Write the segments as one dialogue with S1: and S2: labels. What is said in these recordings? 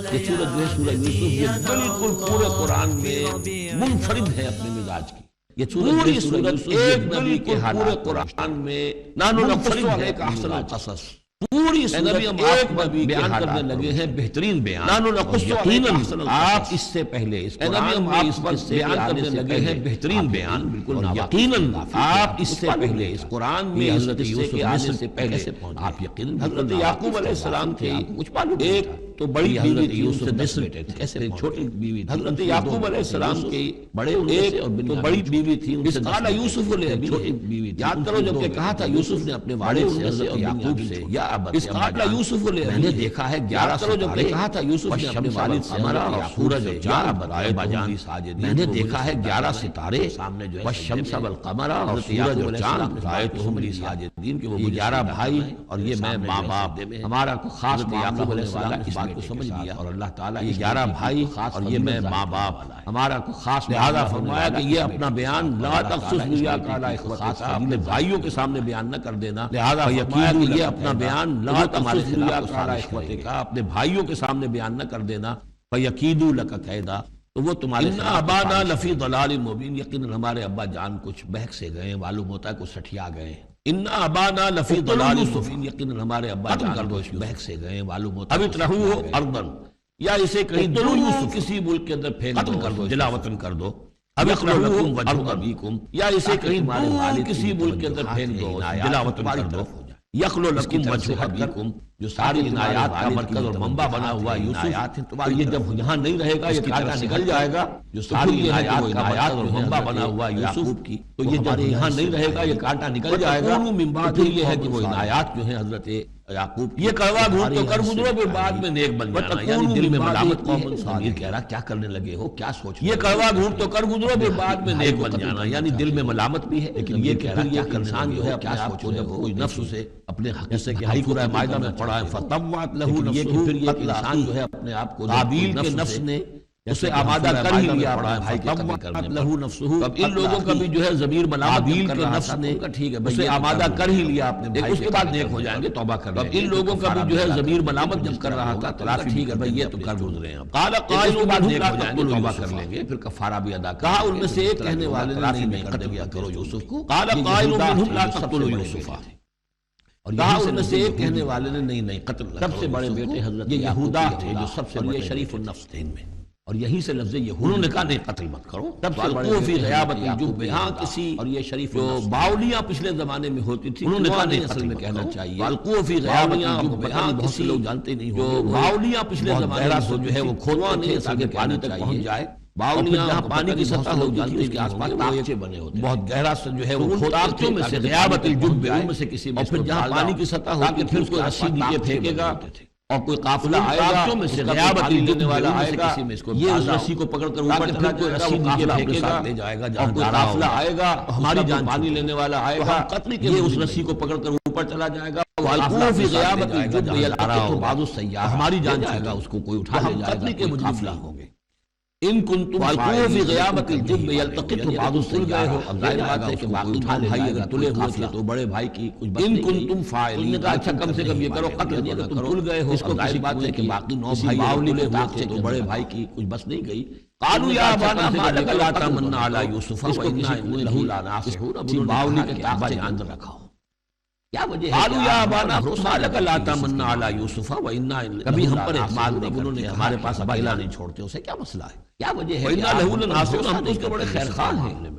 S1: یہ سورت جو ہے سورہ یوسف یہ بالکل پورے قرآن میں منفرد ہے اپنے مزاج کی. یہ پوری سورت ایک نبی کے پورے قرآن میں نحن نقص علیک احسن القصص پوری سورت ایک نبی بیان کرنے لگے ہیں بہترین بیان. نحن نقص علیک احسن القصص آپ اس سے پہلے اس قرآن میں اس وقت بیان کرنے لگے ہیں بہترین بیان. بالکل یقیناً آپ اس سے پہلے اس قرآن میں حضرت یوسف کے آنے سے پہلے آپ یقیناً حضرت یعقوب علیہ السلام تھے. کچھ معلوم ایک تو بڑی حضرت یوسف 10 بیٹے تھے کیسے چھوٹی بیوی تھی حضرت یعقوب علیہ السلام کی بڑے ایک تو بڑی بیوی تھی اس قال یوسف علیہ چھوٹی بیوی تھی. یاد کرو جب کہ کہا تھا یوسف نے اپنے والد سے حضرت یعقوب سے یا اس قال یوسف علیہ میں نے دیکھا ہے 11 کرو جب کہ کہا تھا یوسف نے اپنے والد سے ہمارا سورج یا برائے باجان ساجدین میں نے دیکھا ہے 11 ستارے سامنے جو ہے والشمس والقمر اور سورج اور چاند رأیتہم لی ساجدین کہ وہ 11 بھائی اور یہ میں ماں باپ ہمارا کو خاص یعقوب علیہ السلام اس بات کو سمجھ لیا اور اللہ تعالیٰ یہ 11 بھائی اور یہ میں ماں باپ ہمارا کو خاص لہذا فرمایا کہ یہ اپنا بیان لا تخصص لیا کالا اخواتک اپنے بھائیوں کے سامنے بیان نہ کر دینا. لہذا یقین یہ اپنا بیان لا تخصص لیا کالا اخواتک اپنے بھائیوں کے سامنے بیان نہ کر دینا. فیکیدوا لک کیدا تو وہ تمہارے ان ابانا لفی ضلال مبین یقینا ہمارے ابا جان کچھ بہک سے گئے معلوم ہوتا ہے کچھ سٹھیا گئے. ان ابانا لفی ضلال مبین یقینا ہمارے ابا جان کچھ بہک سے گئے معلوم ہوتا ہے. اب اترہو ارضا یا اسے کہیں دور یوسف کسی ملک کے اندر پھینک دو جلا وطن کر دو. اب اترہو ارض ابیکم یا اسے کہیں دور کسی ملک کے اندر پھینک دو جلا وطن کر دو. یخلو لکم وجہ ابیکم جو ساری عنایات کا مرکز اور منبع بنا ہوا یوسف تو یہ جب یہاں نہیں رہے گا یہ کانٹا نکل جائے گا. جو ساری عنایات اور منبع بنا ہوا یوسف کی تو یہ جب یہاں نہیں رہے گا یہ کانٹا نکل جائے گا. پھر یہ ہے کہ وہ عنایات جو ہیں حضرت یعقوب یہ کڑوا گھوٹ تو کر گزرو پھر بعد میں نیک بن جانا. یعنی دل میں ملامت قوم ضمیر کہہ رہا کیا کرنے لگے ہو کیا سوچ یہ کڑوا گھوٹ تو کر گزرو پھر بعد میں نیک بن جانا. یعنی دل میں ملامت بھی ہے لیکن یہ کہہ رہا کیا انسان جو ہے کیا سوچو جب کوئی نفس سے اپنے حق سے کہ ہائی سورہ مائدہ میں پڑھا ہے فطوعت لہ نفسہ پھر یہ انسان جو ہے اپنے آپ کو قابیل کے نفس نے اسے آمادہ کر ہی لیا پڑا ہے فطوعت لہ نفسہ. اب ان لوگوں کا بھی جو ہے ضمیر ملامت کے نفس نے ٹھیک ہے اسے آمادہ کر ہی لیا اپنے بھائی اس کے بعد نیک ہو جائیں گے توبہ کر لیں. اب ان لوگوں کا بھی جو ہے ضمیر ملامت جب کر رہا تھا تو ٹھیک ہے بھائی یہ تو کر گزرے ہیں قال قائل بعد نیک ہو جائیں گے توبہ کر لیں گے پھر کفارہ بھی ادا کہا. ان میں سے ایک کہنے والے نے نہیں قتل کیا کرو یوسف کو. قال قائل منهم لا تقتلوا یوسف اور یہاں ان میں سے ایک کہنے والے نے نہیں قتل سب سے بڑے بیٹے حضرت یہودا تھے جو سب سے بڑے شریف النفس تھے ان میں اور یہی سے لفظ انہوں نے کہا نہیں قتل مت کرو. تب فی غیابت الجب یہاں کسی اور یہ شریف جو باولیاں پچھلے زمانے میں ہوتی تھی انہوں نے کہا نہیں اصل میں کہنا چاہیے والقوا فی غیابت الجب یہاں بہت سے لوگ جانتے نہیں جو باولیاں پچھلے زمانے میں جو ہے وہ کھودوانے تھے تاکہ پانی تک پہنچ جائے. باولیاں جہاں پانی کی سطح لوگ جانتے ہیں اس کے آس پاس تاکچے بنے ہوتے ہیں بہت گہرا سے جو ہے وہ تاکچوں میں سے غیابت الجب ان میں سے کسی میں اور پھر جہاں پانی کی سطح ہوتی پھر کوئی رسی نیچے پھینکے گا اور کوئی قافلہ آئے گا میں سے غیابت الجب والا آئے گا یہ اس رسی کو پکڑ کر اوپر چلا کوئی رسی نیچے پھینکے گا لے جائے گا اور کوئی قافلہ آئے گا ہماری جان پانی لینے والا آئے گا قتل کے اس رسی کو پکڑ کر اوپر چلا جائے گا والقوا فی غیابت الجب یلتقط بعض السیاح ہماری جان جائے گا اس کو کوئی اٹھا لے جائے گا کوئی قافلہ ہوں گے. ان کنتم والقوا فی غیابت الجب یلتقط بعض السیاح اب ظاہر بات ہے کہ باقی بھائی اگر تلے ہوئے تھے تو بڑے بھائی کی کچھ بس ان کنتم فاعلین اچھا کم سے کم یہ کرو قتل نہیں تم بھول گئے ہو اس کو ظاہر بات ہے کہ باقی 9 بھائی باولی ہوئے تھے تو بڑے بھائی کی کچھ بس نہیں گئی. قالوا یا ابانا ما لک لا تمنا علی یوسف وانا له لناصحون باولی کے تابع دھیان رکھو کیا وجہ ہے قالوا یا ابانا ما لک لا تمنا علی یوسف وانا کبھی ہم پر اعتماد نہیں انہوں نے ہمارے پاس ابا الہ نہیں چھوڑتے اسے کیا مسئلہ ہے کیا وجہ ہے وانا له لناصحون ہم تو اس کے بڑے خیر خواہ ہیں.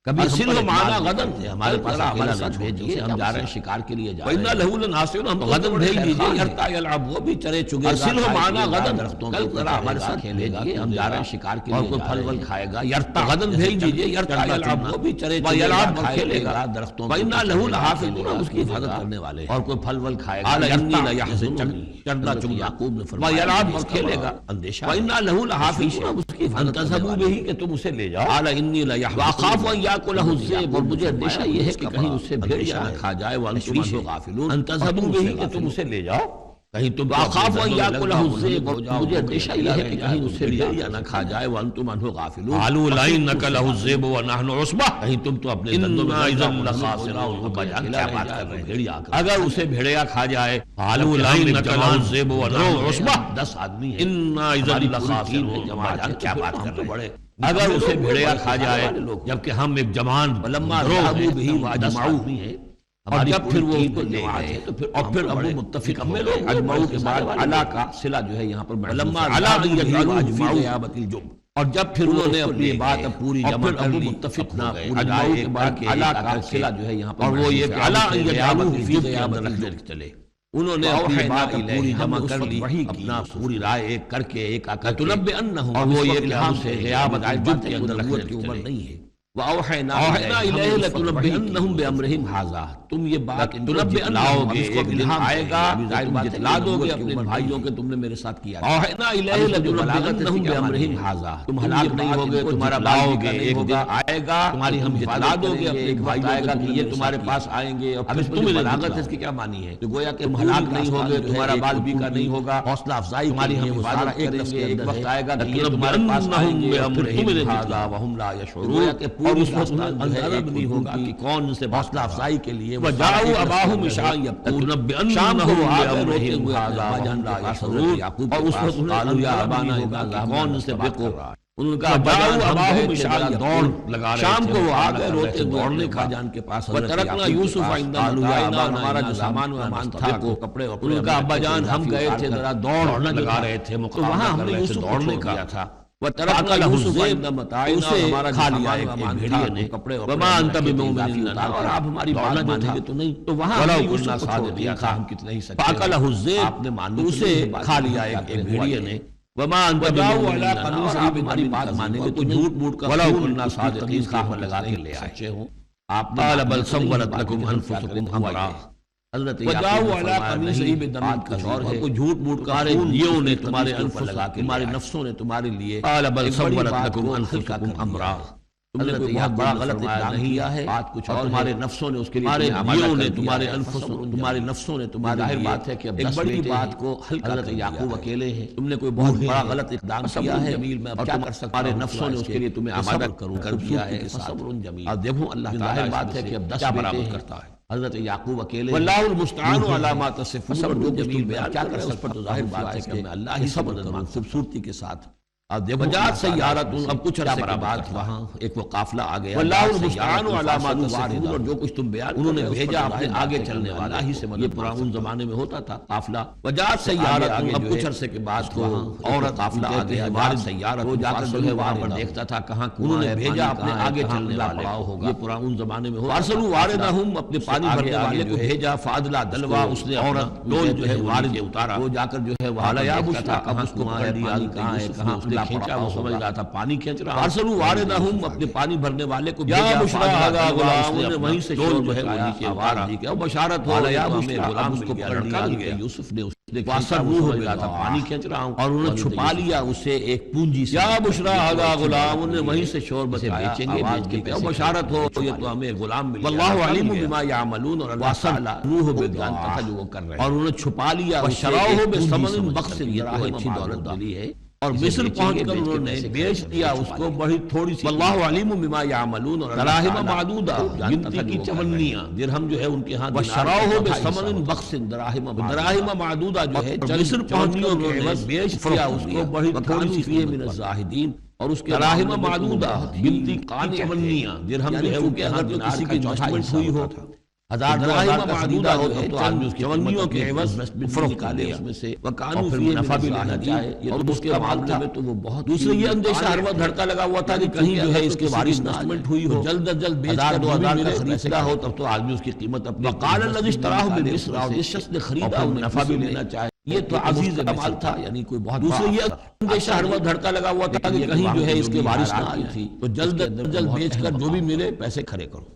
S1: کبھی ارسلہ معنا غدن ہمارے پاس ہمارے ساتھ بھیجیے ہم جا رہے ہیں شکار کے لیے جا رہے ہیں وانا له لناصحون ہم غدن بھیج دیجیے یرتع یلعب وہ بھی چرے چگے ارسلہ معنا غدن کل ذرا ہمارے ساتھ کھیلیے ہم جا رہے ہیں شکار کے لیے اور کوئی پھل ول کھائے گا یرتع غدن بھیج دیجیے یرتع یلعب وہ بھی چرے چگے یلعب کھیلے گا درختوں وانا له لحافظون اس کی حفاظت کرنے والے اور کوئی پھل ول کھائے گا یرتع یحزن چڑنا چگ یعقوب نے فرمایا یلعب اور کھیلے گا اندیشہ وانا له لحافظون اس کی حفاظت تذهبوا به کہ تم اسے لے جاؤ قال انی لاخاف ان یاکلہ الذئب اور مجھے اندیشہ یہ ہے کہ کہیں اس سے بھیڑیا نہ کھا جائے وانتم عنہ غافلون ان تذهبوا به کہ تم اسے لے جاؤ کہیں تم
S2: وَأَخَافُ أَن يَأْكُلَهُ الذِّئْبُ، مجھے اندیشہ یہ ہے کہ کہیں اسے
S1: بھیڑیا نہ کھا جائے وانتم عنہ غافلون،
S2: قَالُوا لَئِنَّكَ لَهُ الذِّئْبُ وَنَحْنُ عُصْبَةٌ،
S1: کہیں تم تو اپنے دندوں میں
S2: إِنَّا إِذًا لَخَاسِرُونَ،
S1: ابا جان کیا بات کر رہے ہیں، بھیڑیا
S2: اگر اسے بھیڑیا کھا جائے، قَالُوا
S1: جبکہ ہم ایک
S2: لَئِنَّكَ لَهُ
S1: جوان
S2: الذِّئْبُ وَنَحْنُ عُصْبَةٌ،
S1: 10 آدمی ہیں،
S2: إِنَّا إِذًا
S1: ہماری پوری ٹیم ہے،
S2: لَخَاسِرُونَ،
S1: جماعت
S2: ابا جان
S1: ہے،
S2: کیا
S1: تو
S2: بات
S1: پھر ہم
S2: کر
S1: تو
S2: رہے
S1: بڑے
S2: ہیں، اگر اسے بھیڑیا کھا جائے جبکہ ہم ایک جوان
S1: ولما
S2: گروہ ہیں،
S1: ذهبوا به
S2: 10
S1: واجمعوا
S2: آدمی ہیں، اور
S1: ہماری
S2: جب
S1: پوری
S2: پھر وہ
S1: ٹیم
S2: اس کو
S1: ہے،
S2: لے
S1: جماعت
S2: گئے
S1: ہے، تو پھر
S2: اور پھر
S1: ہم
S2: ابو
S1: بڑے
S2: متفق
S1: نکمے
S2: ہو
S1: لوگ
S2: گئے،
S1: ہیں،
S2: اجمعوا کے بعد
S1: والے
S2: علا
S1: لوگ
S2: کا صلہ جو ہے یہاں پر محذوف
S1: ولما
S2: ہے، علا ان
S1: ذهبوا به
S2: يجعلوا
S1: واجمعوا
S2: في
S1: غيابة الجب،
S2: اور جب پھر
S1: انہوں
S2: وہ
S1: نے
S2: اس کو
S1: اپنی
S2: لے
S1: بات
S2: گئے
S1: پوری
S2: اور
S1: جمع
S2: پھر
S1: کر
S2: ابو
S1: لی،
S2: متفق
S1: اپنا
S2: ہو گئے،
S1: پوری
S2: اجمعوا
S1: رائے
S2: کے
S1: کر
S2: بعد
S1: کے
S2: علا
S1: ایک
S2: کا
S1: آکر
S2: صلہ
S1: کے
S2: جو ہے یہاں پر
S1: اور وہ یہ
S2: محذوف
S1: کہ
S2: ہے، علا ان
S1: غیابت
S2: يجعلوا
S1: الجب
S2: في
S1: کے
S2: جب
S1: اندر
S2: کے
S1: رکھ
S2: اندر
S1: دے چلے،
S2: انہوں نے
S1: واوحینا
S2: اپنی بات
S1: الیہ،
S2: پوری
S1: ہم
S2: جمع
S1: نے اس
S2: کر
S1: وقت
S2: لی،
S1: وحی کی
S2: اپنا
S1: یوسف
S2: پوری رائے ایک کر کے ایک آکر کے،
S1: لتنبئنہم،
S2: اور
S1: اب
S2: وہ
S1: اس
S2: یہ
S1: وقت
S2: کہ
S1: الہام
S2: ہم
S1: سے
S2: غیابت
S1: ظاہر
S2: الجب
S1: بات ہے
S2: کے
S1: کہ
S2: اندر
S1: نبوت
S2: رکھنے
S1: کی عمر
S2: چلے،
S1: نہیں ہے، واوحینا
S2: اوحینا
S1: الیہ،
S2: الیہ
S1: ہم نے اس وقت وحی کی
S2: لتنبئنہم
S1: یوسف
S2: بامرہم ھذا، تم یہ بات ان کو
S1: لتنبئنہم،
S2: جتلاؤ
S1: اب
S2: گے،
S1: اس کو
S2: ایک دن
S1: الہام
S2: آئے
S1: سے،
S2: گا
S1: ابھی ظاہر
S2: تم
S1: بات ہے کہ
S2: جتلا دو
S1: نبوت
S2: گے
S1: کی
S2: اپنے
S1: عمر
S2: بھائیوں
S1: نہیں
S2: کے
S1: ہے۔
S2: تم نے میرے ساتھ کیا تھا،
S1: اوحینا
S2: اب
S1: الیہ
S2: اس کو جو بلاغت ہے اس
S1: لتنبئنہم
S2: کی کیا معنی
S1: بامرہم
S2: ہے؟
S1: ھذا،
S2: تم ہلاک نہیں ہوگے، تمہارا بھائی
S1: ہوگا
S2: کا ایک دن آئے گا، تمہاری ہم جتلا دو گے اپنے بھائیوں آئے گا کہ یہ تمہارے پاس آئیں گے، اور
S1: اب
S2: پھر
S1: اس
S2: تم
S1: میں جو
S2: بلاغت
S1: بلاغت
S2: ہے اس کی کیا معنی ہے؟
S1: تو گویا کہ
S2: تم
S1: پوری
S2: ہلاک نہیں
S1: داستان
S2: ہوگے،
S1: جو ہے
S2: تمہارا
S1: ایک
S2: بال
S1: بھی
S2: بیکا نہیں ہوگا،
S1: حوصلہ افزائی
S2: تمہاری ہم حفاظت کریں گے، ایک وقت آئے گا کہ یہ تمہارے پاس آئیں گے اور پھر تم انہیں جتلا، وہم لا یشعرون، اور اس وقت انہیں اندازہ بھی نہیں ہوگا کہ کون سے حوصلہ افزائی کے لیے
S1: وجاؤ اباہم عشاء یبکون، شام کو وہ آ گئے روتے ہوئے اپنے ابا جان کے پاس حضرت یعقوب
S2: اور
S1: کے
S2: اس
S1: پاس،
S2: وقت انہیں
S1: قالوا یا
S2: اندازہ بھی
S1: ابانا
S2: نہیں ہوگا
S1: اذا
S2: کہ
S1: ذهبنا
S2: کون سے
S1: نستبق،
S2: بکو،
S1: ان کا
S2: وجاؤ
S1: اباہم
S2: اباہم
S1: عشاء
S2: عشاء
S1: دوڑ
S2: لگا رہے
S1: شام
S2: تھے،
S1: کو وہ آ
S2: مقابلہ
S1: گئے
S2: کر رہے
S1: روتے
S2: تھے،
S1: ہوئے
S2: دوڑنے
S1: اپنے
S2: کا،
S1: ابا جان کے پاس حضرت
S2: وترکنا
S1: یعقوب کے
S2: یوسف
S1: پاس،
S2: عند
S1: قالوا یا
S2: متاعنا،
S1: ابانا
S2: ہمارا جو
S1: انا
S2: سامان
S1: نستبق،
S2: وامان تھا،
S1: کو کپڑے
S2: ان کا ابا جان ہم گئے تھے ذرا دوڑ لگا رہے تھے،
S1: تو وہاں ہم نے یوسف کو
S2: دوڑنے
S1: چھوڑ
S2: کا
S1: دیا تھا،
S2: وترکنا یوسف عند متاعنا،
S1: اسے
S2: ہمارا
S1: کھا
S2: جو
S1: لیا
S2: سامان
S1: ایک
S2: وامان
S1: بھیڑیے
S2: تھا،
S1: نے،
S2: کپڑے
S1: وما انت بمؤمن لنا،
S2: اور آپ ہماری بات مانیں گے تو نہیں،
S1: تو وہاں
S2: ولو
S1: ہم نے
S2: كنا
S1: یوسف کو چھوڑ
S2: صادقین
S1: دیا
S2: تھا،
S1: تھا، ہم کتنے ہی سچے
S2: فاکلہ
S1: ہیں،
S2: الذئب،
S1: آپ نے مانی
S2: تو
S1: تو
S2: اسے
S1: نہیں،
S2: کھا لیا ایک بھیڑیے نے، وما انت بمؤمن لنا، اور آپ ہماری بات مانیں گے تو
S1: جھوٹ
S2: نہیں،
S1: موٹ کا
S2: ولو
S1: خون
S2: كنا
S1: اس کی
S2: صادقین
S1: تمیز
S2: کا
S1: کا
S2: ہم لگا کے لے آئے،
S1: سچے ہوں، آپ نے
S2: قال
S1: بات
S2: بل
S1: نہیں تو نہیں،
S2: سولت
S1: بات
S2: لكم
S1: کہ ہم کیا
S2: انفسكم
S1: کریں، ہوا
S2: امرا،
S1: یہ حضرت
S2: وجاؤ
S1: یعقوب نے
S2: علی
S1: فرمایا
S2: قمیصہ
S1: نہیں،
S2: بدم
S1: بات کچھ اور ہے،
S2: کوئی جھوٹ موٹ کا
S1: تمہارے
S2: خون
S1: دیوں نے
S2: اس کی
S1: تمہارے
S2: قمیص کے اوپر
S1: انفس،
S2: لگا کے
S1: تمہارے
S2: لے آئے،
S1: نفسوں نے تمہارے لیے
S2: قال بل
S1: ایک بڑی
S2: سولت
S1: بات
S2: لكم
S1: کو ہلکا
S2: انفسكم
S1: کر دیا
S2: امرا،
S1: ہے،
S2: تم نے
S1: حضرت
S2: کوئی بہت
S1: یعقوب
S2: بڑا
S1: نے
S2: غلط
S1: فرمایا
S2: اقدام
S1: نہیں،
S2: کیا ہے،
S1: بات کچھ
S2: اور
S1: اور
S2: تمہارے
S1: ہے،
S2: نفسوں نے اس کے لیے
S1: تمہارے
S2: تمہیں آمادہ
S1: دیوں
S2: کر
S1: نے
S2: دیا
S1: تمہارے
S2: ہے،
S1: انفسوں
S2: تمہارے نفسوں نے تمہارے
S1: ظاہر
S2: لیے
S1: بات ہے کہ اب
S2: ایک
S1: 10
S2: بڑی
S1: بیٹے
S2: بات
S1: ہیں،
S2: کو ہلکا
S1: حضرت
S2: کر دیا
S1: یعقوب
S2: ہے،
S1: اکیلے ہیں،
S2: تم نے کوئی بہت
S1: بوڑھے
S2: بڑا
S1: ہیں،
S2: غلط اقدام
S1: فصبر
S2: کیا ہے،
S1: جمیل، میں اب
S2: اور
S1: کیا کر سکتا
S2: تمہارے
S1: ہوں
S2: نفسوں نے اس کے لیے تمہیں
S1: کہ
S2: آمادہ
S1: صبر کروں،
S2: کر
S1: خوبصورتی
S2: دیا ہے،
S1: کے ساتھ،
S2: فصبر جمیل،
S1: اور دیکھوں اللہ
S2: ظاہر
S1: تعالیٰ
S2: بات
S1: بات
S2: ہے
S1: ہے
S2: کہ
S1: کہ
S2: اب
S1: اب
S2: 10
S1: 10
S2: بیٹے
S1: برابر
S2: ہیں،
S1: کرتا ہے، حضرت یعقوب اکیلے
S2: واللہ المستعان علی ما تصفون،
S1: صبر
S2: جو کچھ
S1: جمیل
S2: تم
S1: میں
S2: بیان
S1: کیا
S2: کر
S1: کر
S2: رہے ہو اس
S1: سکتا
S2: پر تو
S1: ہوں،
S2: ظاہر
S1: ظاہر
S2: بات ہے
S1: کہ
S2: کہ
S1: میں اللہ
S2: یہ
S1: ہی
S2: صبر
S1: مدد
S2: کروں
S1: مانگتا ہوں،
S2: خوبصورتی کے ساتھ،
S1: اب دیکھو
S2: وجات سیارت،
S1: اللہ
S2: اب کچھ عرصے کے بعد
S1: برابر
S2: وہاں ایک وہ قافلہ آ گیا،
S1: واللہ
S2: المستعان علی ما تصفون، اور جو کچھ تم بیان
S1: انہوں نے
S2: بھیجا اپنے آگے چلنے
S1: والا
S2: والا
S1: ہی
S2: ہی
S1: سے
S2: سے
S1: مدد
S2: یہ
S1: مانگ
S2: پرانے
S1: سکتا
S2: زمانے میں ہوتا تھا قافلہ، وجات سیارت، اب کچھ عرصے کے بعد کو عورت قافلہ آ گیا، وارد سیارت، وہ جا کر جو ہے وہاں پر دیکھتا تھا کہاں
S1: انہوں نے
S2: بھیجا اپنے آگے چلنے والے
S1: ہوگا،
S2: یہ پرانے زمانے میں ہوتا تھا، وارثہم، اپنے پانی بھرنے والے کو بھیجا، فادلا دلوا، اس نے عورت ڈول جو ہے وارد اتارا، وہ جا کر جو ہے وہاں دیکھتا تھا کہاں اس کو پکڑ لیا، کہاں ہے کہاں اس نے کھینچا، وہ سمجھ رہا تھا پانی کھینچ رہا، ارسلوا واردہم، اپنے پانی بھرنے والے کو بھیجا، فادلا غلام، نے وہیں سے شور جو ہے وہ نیچے اتارا، اور بشارت ہو یا غلام اس کو پکڑ لیا، یوسف نے روح ہو گیا تھا، پانی کھینچ رہا ہوں، اور انہوں نے چھپا لیا اسے ایک پونجی سے، یا بشرا ہذا غلام، نے وہیں سے شور بچایا، بیچیں گے بیچ کے پیسے، بشارت ہو یہ تو ہمیں غلام مل گیا، واللہ علیم بما یعملون، اور اللہ تعالی روح بے جانتا تھا جو وہ کر رہے ہیں، اور انہوں نے چھپا لیا، وشراؤہ بثمن بخس، یہ تو اچھی دولت ملی ہے، اور مصر پہنچ کر انہوں نے بیچ دیا اس کو بڑی تھوڑی سی، واللہ علیم بما یعملون، اور دراہم معدودہ، گنتی کی چونیاں، درہم جو ہے ان کے ہاں، وشراؤہ بثمن بخس، دراہم معدودہ جو ہے مصر پہنچ کر انہوں نے بیچ دیا اس کو بڑی تھوڑی سی، فیہ من الزاہدین، اور اس کے دراہم معدودہ، گنتی کی چونیاں، درہم جو ہے ان کے ہاں کسی کی انویسٹمنٹ ہوئی ہو، 1000 دراہم معدودہ ہو تو آدمی اس کی چونیوں کے عوض فروخت کر لے، اس میں سے وکانو فیہ نفع بھی لینا چاہے، اور اس کے معاملے میں تو وہ بہت، دوسرے یہ اندیشہ ہر وقت دھڑکا لگا ہوا تھا کہ کہیں جو ہے اس کے وارث انویسٹمنٹ ہوئی ہو، جلد از جلد بیچ کر 2000 کا خریدنا ہو، تب تو آدمی اس کی قیمت اپنی، وقال الذی اشتراہ بمصر، اور جس شخص نے خریدا وہ نفع بھی لینا چاہے، یہ تو عزیز مال تھا، یعنی کوئی بہت، دوسرے یہ اندیشہ ہر وقت دھڑکا لگا ہوا تھا کہ کہیں جو ہے اس کے وارث نہ آئی تھی، تو جلد از جلد بیچ کر جو بھی ملے پیسے کھڑے کرو،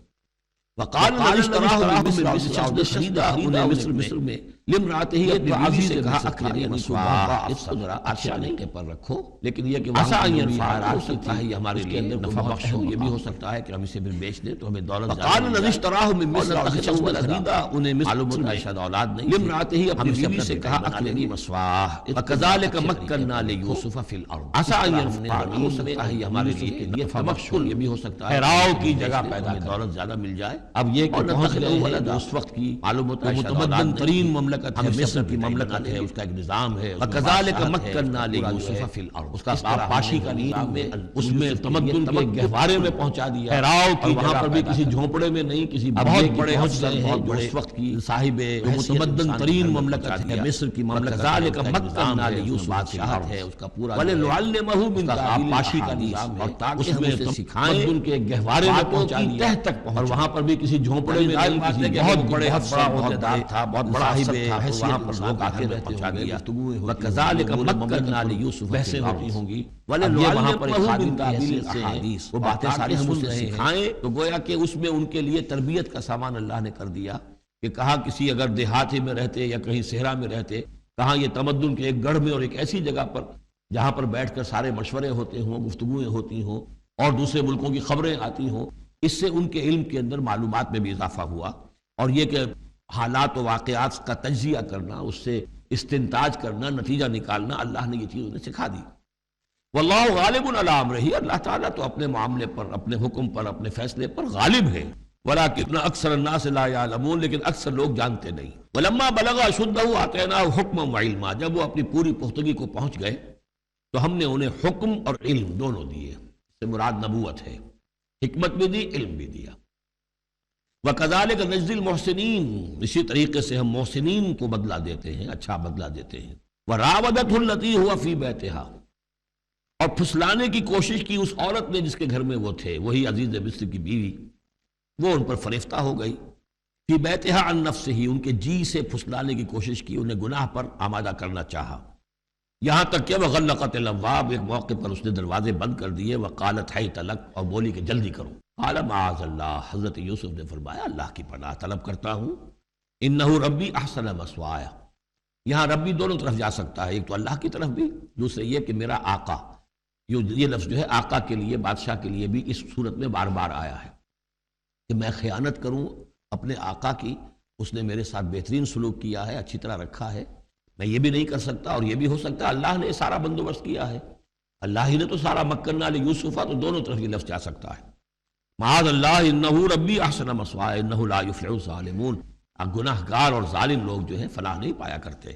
S2: وقال الذی اشتراہ بمصر، جس شخص نے خریدا انہیں مصر میں، لمراته ہی اپنی بیوی سے کہا اکرمی مسواہ، اس کو ذرا اچھے طریقے پر رکھو، لیکن یہ کہ عسیٰ ان ينفعنا، ہو سکتا ہے یہ ہمارے لیے نفع بخش ہو، یہ بھی ہو سکتا ہے کہ ہم اسے پھر بیچ دیں تو ہمیں دولت زیادہ مل جائے۔ اشتراہ من مصر، اور جس نے خریدا انہیں معلوم ہوتا ہے شاید اولاد نہیں، لمراته ہی اپنی بیوی سے کہا اکرمی مسواہ، وکذالک مکننا لیوسف فی الارض، عسیٰ ان ينفعنا، ہو سکتا ہے یہ ہمارے لیے نفع بخش ہو، یہ بھی ہو سکتا ہے ٹھہراؤ کی جگہ پیدا دولت زیادہ مل جائے۔ اب یہ کہ پہنچ گئے ہیں اس وقت کی معلوم ہوتا ہے متمدن ترین مملکت ہے، مصر کی مملکت ہے، اس کا ایک نظام ہے، وَكَذَلِكَ مَكَّنَّا لِيُوسُفَ فِي الْأَرْضِ، اس کا آبپاشی کا نظام ہے، اس میں تمدن کے گہوارے میں پہنچا دیا، ٹھہراؤ کی وہاں پر بھی کسی جھونپڑے میں نہیں، کسی بہت بڑے افسر ہیں جو اس وقت کی صاحب متمدن ترین مملکت ہے، مصر کی مملکت، وَكَذَلِكَ مَكَّنَّا لِيُوسُفَ بادشاہت ہے اس کا پورا، وَلِنُعَلِّمَهُ مِن تَأْوِيلِ آبپاشی کا نظام ہے، اور اس میں تمدن کے گہوارے میں پہنچا دیا، تہ تک اور وہاں پر بھی کسی جھونپڑے میں نہیں، کسی بہت بڑے افسر بہت تھا، بہت بڑا افسر تھا، وہاں پر لوگ آتے رہتے ہوں گے، وَكَذَلِكَ مَكَّنَّا لِيُوسُفَ بحثیں ہوتی ہوں گی، اب وہاں پر ایک خادم کی حیثیت سے وہ باتیں ساری ہم اسے سکھائیں، تو گویا کہ اس میں ان کے لیے تربیت کا سامان اللہ نے کر دیا کہ کہاں کسی اگر دیہاتی میں رہتے یا کہیں صحرا میں رہتے، کہاں یہ تمدن کے ایک گڑھ میں اور ایک ایسی جگہ پر جہاں پر بیٹھ کر سارے مشورے ہوتے ہوں، گفتگویں ہوتی ہوں اور دوسرے ملکوں کی خبریں آتی ہوں، اس سے ان کے علم کے اندر معلومات میں بھی اضافہ ہوا، اور یہ کہ حالات و واقعات کا تجزیہ کرنا، اس سے استنتاج کرنا، نتیجہ نکالنا، اللہ نے یہ چیز انہیں سکھا دی۔ واللہ غالب علی امرہ، اللہ تعالیٰ تو اپنے معاملے پر، اپنے حکم پر، اپنے فیصلے پر غالب ہے، ولکن اکثر الناس لا یعلمون، لیکن اکثر لوگ جانتے نہیں۔ ولما بلغ اشدہ آتیناہ حکما وعلما، جب وہ اپنی پوری پختگی کو پہنچ گئے تو ہم نے انہیں حکم اور علم دونوں دیے، اس سے مراد نبوت ہے، حکمت بھی دی، علم بھی دیا۔ وَكَذَلِكَ نَجْزِي الْمُحْسِنِينَ، اسی طریقے سے ہم محسنین کو بدلہ دیتے ہیں، اچھا بدلہ دیتے ہیں۔ وَرَاوَدَتْهُ الَّتِي هُوَ فِي بَيْتِهَا، اور پھسلانے کی کوشش کی اس عورت نے جس کے گھر میں وہ تھے، وہی عزیز مصر کی بیوی، وہ ان پر فریفتہ ہو گئی، فی بیتہا عن نفسہ، ان کے جی سے پھسلانے کی کوشش کی، انہیں گناہ پر آمادہ کرنا چاہا، یہاں تک کہ وغلقت الابواب، ایک موقع پر اس نے دروازے بند کر دیے، وقالت حیت لک، اور بولی کہ جلدی کرو، قال معاذ اللہ، حضرت یوسف نے فرمایا اللہ کی پناہ طلب کرتا ہوں، انہ ربی احسن مثوایا، یہاں ربی دونوں طرف جا سکتا ہے، ایک تو اللہ کی طرف بھی، دوسرے یہ کہ میرا آقا، یہ لفظ جو ہے آقا کے لیے، بادشاہ کے لیے بھی اس صورت میں بار بار آیا ہے کہ میں خیانت کروں اپنے آقا کی، اس نے میرے ساتھ بہترین سلوک کیا ہے، اچھی طرح رکھا ہے، میں یہ بھی نہیں کر سکتا، اور یہ بھی ہو سکتا ہے اللہ نے سارا بندوبست کیا ہے، اللہ ہی نے تو سارا مکننا لیوسف، تو دونوں طرف یہ لفظ جا سکتا ہے۔ معاذ اللہ انہ ربی احسن مثوایا انہ لا یفلح الظالمون، گناہ گار اور ظالم لوگ جو ہیں فلاح نہیں پایا کرتے۔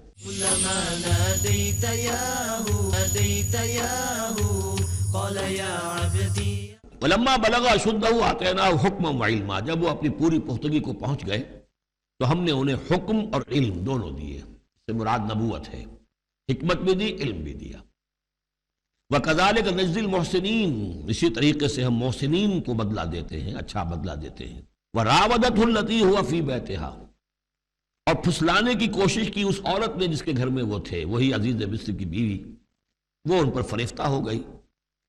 S2: ولما بلغ اشدہ آتیناہ حکما وعلما، جب وہ اپنی پوری پختگی کو پہنچ گئے تو ہم نے انہیں حکم اور علم دونوں دیے، اس سے مراد نبوت ہے، حکمت بھی دی، علم بھی دیا۔ وَكَذَلِكَ نَجْزِي الْمُحْسِنِينَ، اسی طریقے سے ہم محسنین کو بدلہ دیتے ہیں، اچھا بدلہ دیتے ہیں۔ وَرَاوَدَتْهُ الَّتِي هُوَ فِي بَيْتِهَا، اور پھسلانے کی کوشش کی اس عورت نے جس کے گھر میں وہ تھے، وہی عزیز مصر کی بیوی، وہ ان پر فریفتہ ہو گئی،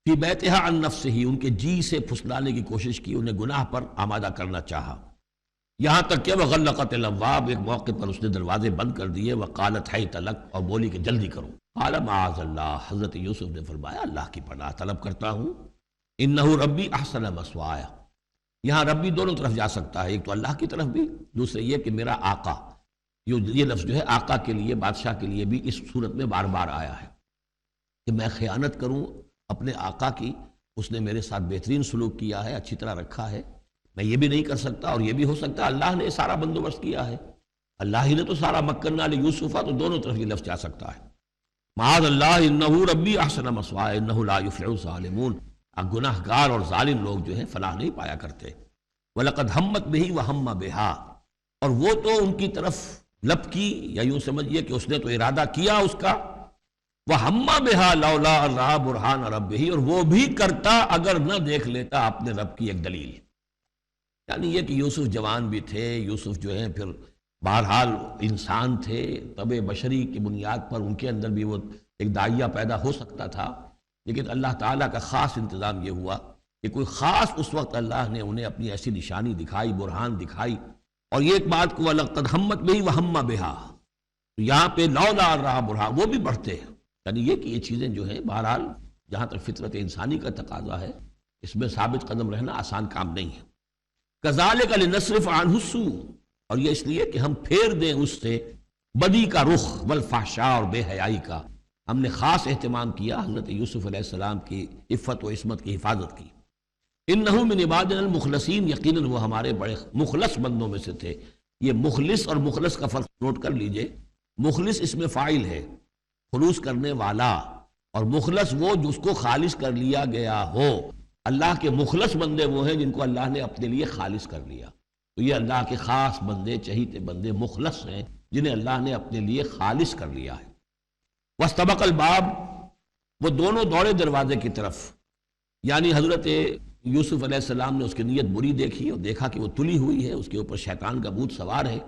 S2: فی بیتہا عن نفسہ، ان کے جی سے پھسلانے کی کوشش کی، انہیں گناہ پر آمادہ کرنا چاہا، یہاں تک کہ وغلقت الابواب، ایک موقع پر اس نے دروازے بند کر دیے، وقالت حیت لک، اور بولی کہ جلدی کرو، قال معاذ اللہ، حضرت یوسف نے فرمایا اللہ کی پناہ طلب کرتا ہوں، انہ ربی احسن مثوایا، یہاں ربی دونوں طرف جا سکتا ہے، ایک تو اللہ کی طرف بھی، دوسرے یہ کہ میرا آقا، یہ لفظ جو ہے آقا کے لیے، بادشاہ کے لیے بھی اس صورت میں بار بار آیا ہے کہ میں خیانت کروں اپنے آقا کی، اس نے میرے ساتھ بہترین سلوک کیا ہے، اچھی طرح رکھا ہے، میں یہ بھی نہیں کر سکتا، اور یہ بھی ہو سکتا ہے اللہ نے سارا بندوبست کیا ہے، اللہ ہی نے تو سارا مکننا لیوسف، تو دونوں طرف یہ لفظ جا سکتا ہے۔ معاذ اللہ انہ ربی احسن مثوایا انہ لا یفلح الظالمون، گناہ گار اور ظالم لوگ جو ہیں فلاح نہیں پایا کرتے۔ وَلَقَدْ هَمَّتْ بِهِ وَهَمَّ بِهَا، اور وہ تو ان کی طرف لب کی، یا یوں سمجھیے کہ اس نے تو ارادہ کیا اس کا، وَهَمَّ بِهَا لَوْلَا أَن رَأَىٰ بُرْهَانَ رَبِّهِ، اور وہ بھی کرتا اگر نہ دیکھ لیتا اپنے رب کی ایک دلیل، یعنی یہ کہ یوسف جوان بھی تھے، یوسف جو ہیں پھر بہرحال انسان تھے، طبع بشری کی بنیاد پر ان کے اندر بھی وہ ایک داعیہ پیدا ہو سکتا تھا، لیکن اللہ تعالیٰ کا خاص انتظام یہ ہوا کہ کوئی خاص اس وقت اللہ نے انہیں اپنی ایسی نشانی دکھائی، برہان دکھائی، اور یہ ایک بات کو وَلَقَدْ هَمَّتْ بِهِ وَهَمَّ بِهَا،
S1: تو یہاں پہ لولا رہا برہا وہ بھی بڑھتے ہیں، یعنی یہ کہ یہ چیزیں جو ہیں بہرحال جہاں تک فطرت انسانی کا تقاضا ہے اس میں ثابت قدم رہنا آسان کام نہیں ہے۔ کذالک لنصرف عنہ السوء، اور یہ اس لیے کہ ہم پھیر دیں اس سے بدی کا رخ والفحشاء اور بے حیائی کا۔ ہم نے خاص اہتمام کیا حضرت یوسف علیہ السلام کی عفت و عصمت کی حفاظت کی۔ انہ من عبادنا المخلصین، یقیناً وہ ہمارے بڑے مخلص بندوں میں سے تھے۔ یہ مخلص اور مخلص کا فرق نوٹ کر لیجئے، مخلص اس میں فاعل ہے، خلوص کرنے والا، اور مخلص وہ جس کو خالص کر لیا گیا ہو۔ اللہ کے مخلص بندے وہ ہیں جن کو اللہ نے اپنے لیے خالص کر لیا، تو یہ اللہ کے خاص بندے، چہیتے بندے مخلص ہیں جنہیں اللہ نے اپنے لیے خالص کر لیا ہے۔ واستبق الباب، وہ دونوں دوڑے دروازے کی طرف، یعنی حضرت یوسف علیہ السلام نے اس کی نیت بری دیکھی اور دیکھا کہ وہ تلی ہوئی ہے، اس کے اوپر شیطان کا بھوت سوار ہے،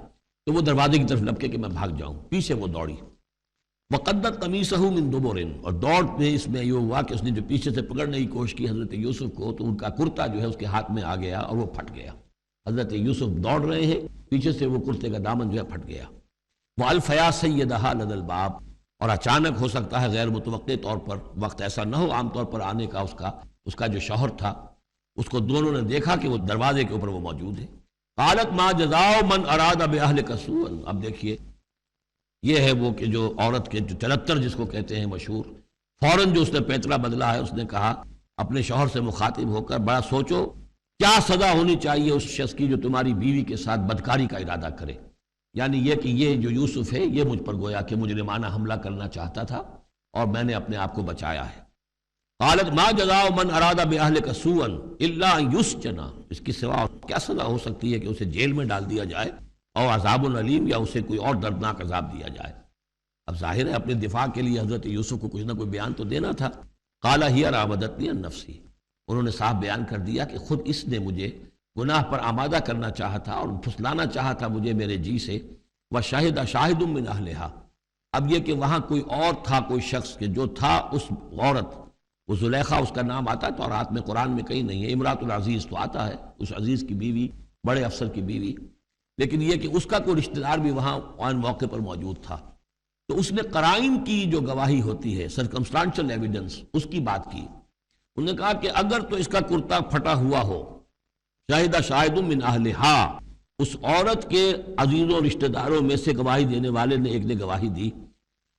S1: تو وہ دروازے کی طرف لپکے کہ میں بھاگ جاؤں، پیچھے وہ دوڑی۔ وقدت قمیصہ من دبر، اور دوڑ میں اس میں یہ ہوا کہ اس نے جو پیچھے سے پکڑنے کی کوشش کی حضرت یوسف کو، تو ان کا کرتا جو ہے اس کے ہاتھ میں آ گیا اور وہ پھٹ گیا۔ حضرت یوسف دوڑ رہے ہیں، پیچھے سے وہ کرتے کا دامن جو ہے پھٹ گیا۔ وَأَلْفَيَا سَيِّدَهَا لَدَى الْبَابِ، اور اچانک ہو سکتا ہے غیر متوقع طور پر، وقت ایسا نہ ہو عام طور پر آنے کا اس کا جو شوہر تھا، اس کو دونوں نے دیکھا کہ وہ دروازے کے اوپر وہ موجود ہے۔ قالت ما جزاء من اراد باهلك سوءا، اب دیکھیے یہ ہے وہ کہ جو عورت کے جو چلتر جس کو کہتے ہیں مشہور، فوراً جو اس نے پیتلا بدلا ہے، اس نے کہا اپنے شوہر سے مخاطب ہو کر، بڑا سوچو کیا سزا ہونی چاہیے اس شخص کی جو تمہاری بیوی کے ساتھ بدکاری کا ارادہ کرے، یعنی یہ کہ یہ جو یوسف ہے یہ مجھ پر گویا کہ مجرمانہ حملہ کرنا چاہتا تھا اور میں نے اپنے آپ کو بچایا ہے۔ قالت ما جزاء من اراد باهلك سوءا الا ان يسجن، اس کی سوا کیا سزا ہو سکتی ہے کہ اسے جیل میں ڈال دیا جائے، اور عذاب علیم، یا اسے کوئی اور دردناک عذاب دیا جائے۔ اب ظاہر ہے اپنے دفاع کے لیے حضرت یوسف کو کچھ نہ کوئی بیان تو دینا تھا۔ قال هي راودتني عن نفسي، انہوں نے صاف بیان کر دیا کہ خود اس نے مجھے گناہ پر آمادہ کرنا چاہا تھا اور پھسلانا چاہا تھا مجھے میرے جی سے۔ وشهد شاهد من اهلها، اب یہ کہ وہاں کوئی اور تھا، کوئی شخص کہ جو تھا اس عورت، وہ زلیخا اس کا نام آتا ہے تو رات میں قرآن میں کہیں نہیں ہے، امراۃ العزیز تو آتا ہے، اس عزیز کی بیوی، بڑے افسر کی بیوی، لیکن یہ کہ اس کا کوئی رشتہ دار بھی وہاں آن موقع پر موجود تھا، تو اس نے قرائن کی جو گواہی ہوتی ہے، سرکمسٹانشل ایویڈنس، اس کی بات کی۔ انہوں نے کہا کہ اگر تو اس کا کرتا پھٹا ہوا ہو، شاہد شاہد من اہلہا، اس عورت کے عزیزوں رشتہ داروں میں سے گواہی دینے والے نے ایک نے گواہی دی،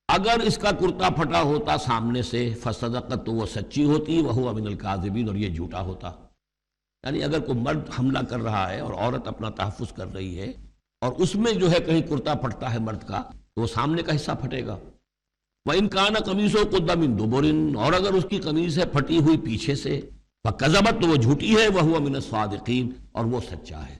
S1: اگر اس کا کرتا پھٹا ہوتا سامنے سے، فصدقت، تو وہ سچی ہوتی، وہو من الکاذبین، اور یہ جھوٹا ہوتا۔ یعنی اگر کوئی مرد حملہ کر رہا ہے اور عورت اپنا تحفظ کر رہی ہے اور اس میں جو ہے کہیں کرتا پھٹتا ہے مرد کا، تو وہ سامنے کا حصہ پھٹے گا۔ وَإِنْ كَانَ قَمِيصُهُ قُدَّ مِن دُبُرٍ، اور اگر اس کی قمیص ہے پھٹی ہوئی پیچھے سے، فَكَذَبَتْ، تو وہ جھوٹی ہے، وَهُوَ مِنَ الصَّادِقِينَ، اور وہ سچا ہے۔